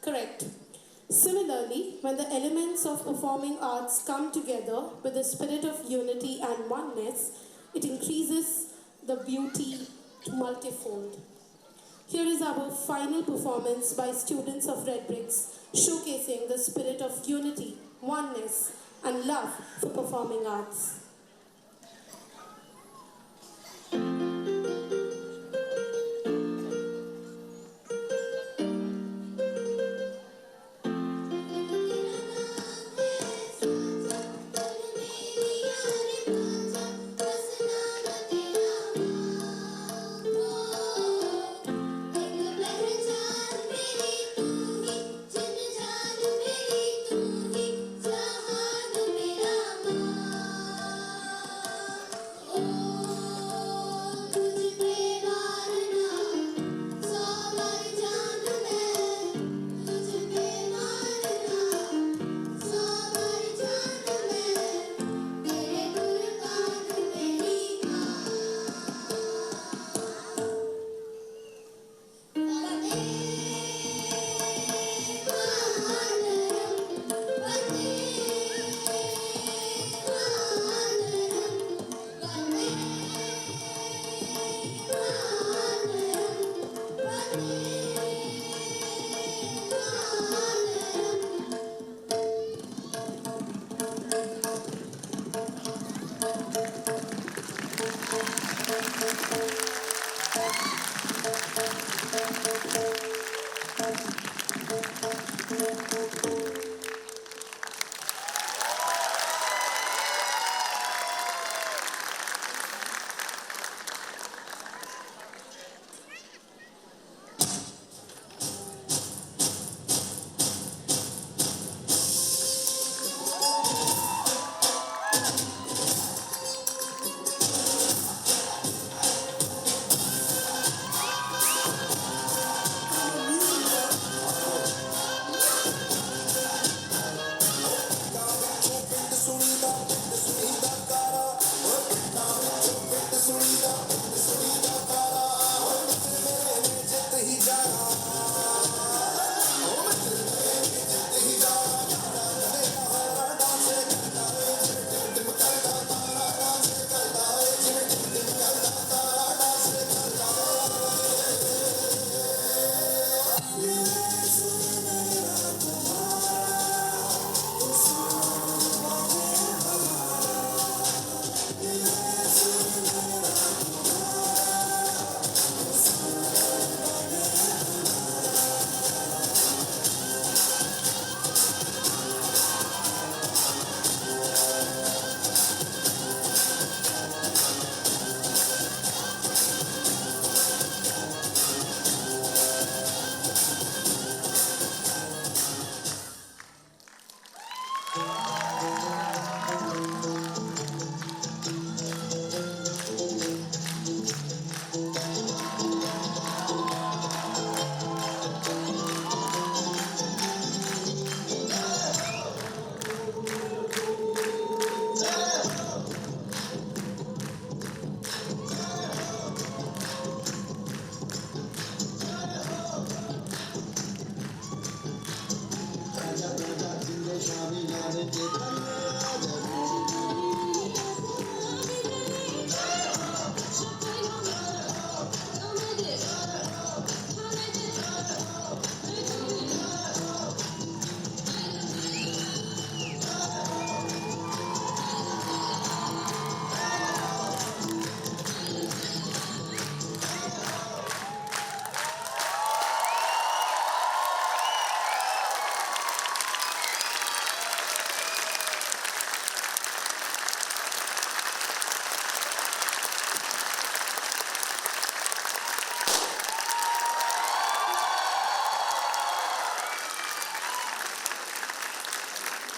Correct. Similarly, when the elements of performing arts come together with the spirit of unity and oneness, it increases the beauty to multifold. Here is our final performance by students of Redbricks, showcasing the spirit of unity, oneness, and love for performing arts.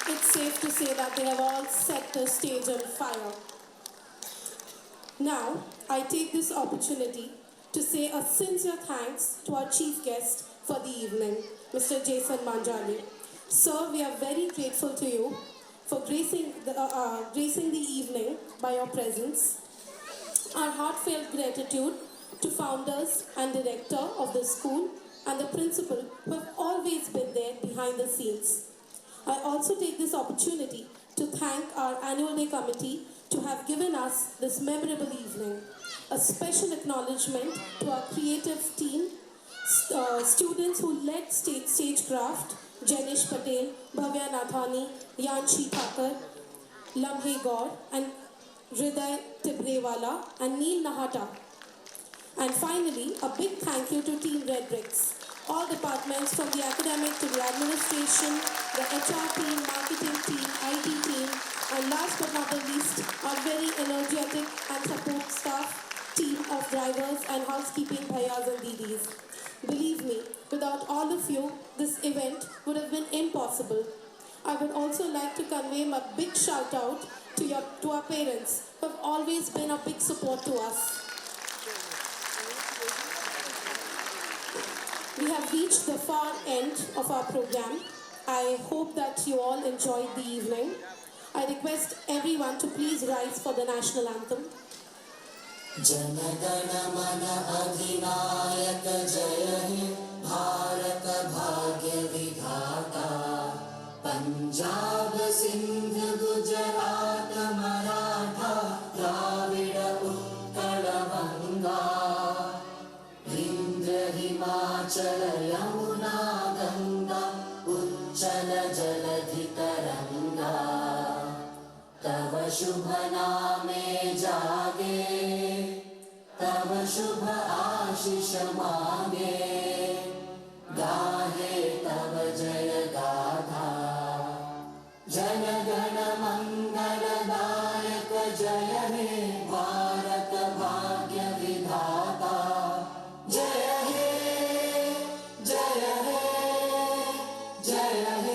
It's safe to say that they have all set the stage on fire. Now, I take this opportunity to say a sincere thanks to our chief guest for the evening, Mr. Jason Manjali. Sir, we are very grateful to you for gracing the evening by your presence. Our heartfelt gratitude to founders and director of the school and the principal who have always been there behind the scenes. I also take this opportunity to thank our annual day committee to have given us this memorable evening. A special acknowledgement to our creative team Students who led stagecraft, Janish Patel, Bhavya Nathani, Yanshi Thakur, Lamhe Gaur, and Hriday Tibrewala, and Neil Nahata. And finally, a big thank you to Team Redbricks. All departments from the academic to the administration, the HR team, marketing team, IT team, and last but not the least, our very energetic and support staff, team of drivers and housekeeping bhaias and didis. Believe me, without all of you, this event would have been impossible. I would also like to convey a big shout out to our parents who have always been a big support to us. We have reached the far end of our program. I hope that you all enjoyed the evening. I request everyone to please rise for the national anthem. जनगण मन अधिनायक जय हे भारत भाग्य विधाता पंजाब सिंध गुजरात मराठा द्राविड़ उत्कल बंगा विंध्य हिमाचल यमुना गंगा उच्चल जलधि तरंगा तव शुभ नामे जागे तव शुभ आशीष मांगे गाहे तव जय गाथा जन गण मंगलदायक जय हे भारत भाग्य विधाता जय हे जय हे जय हे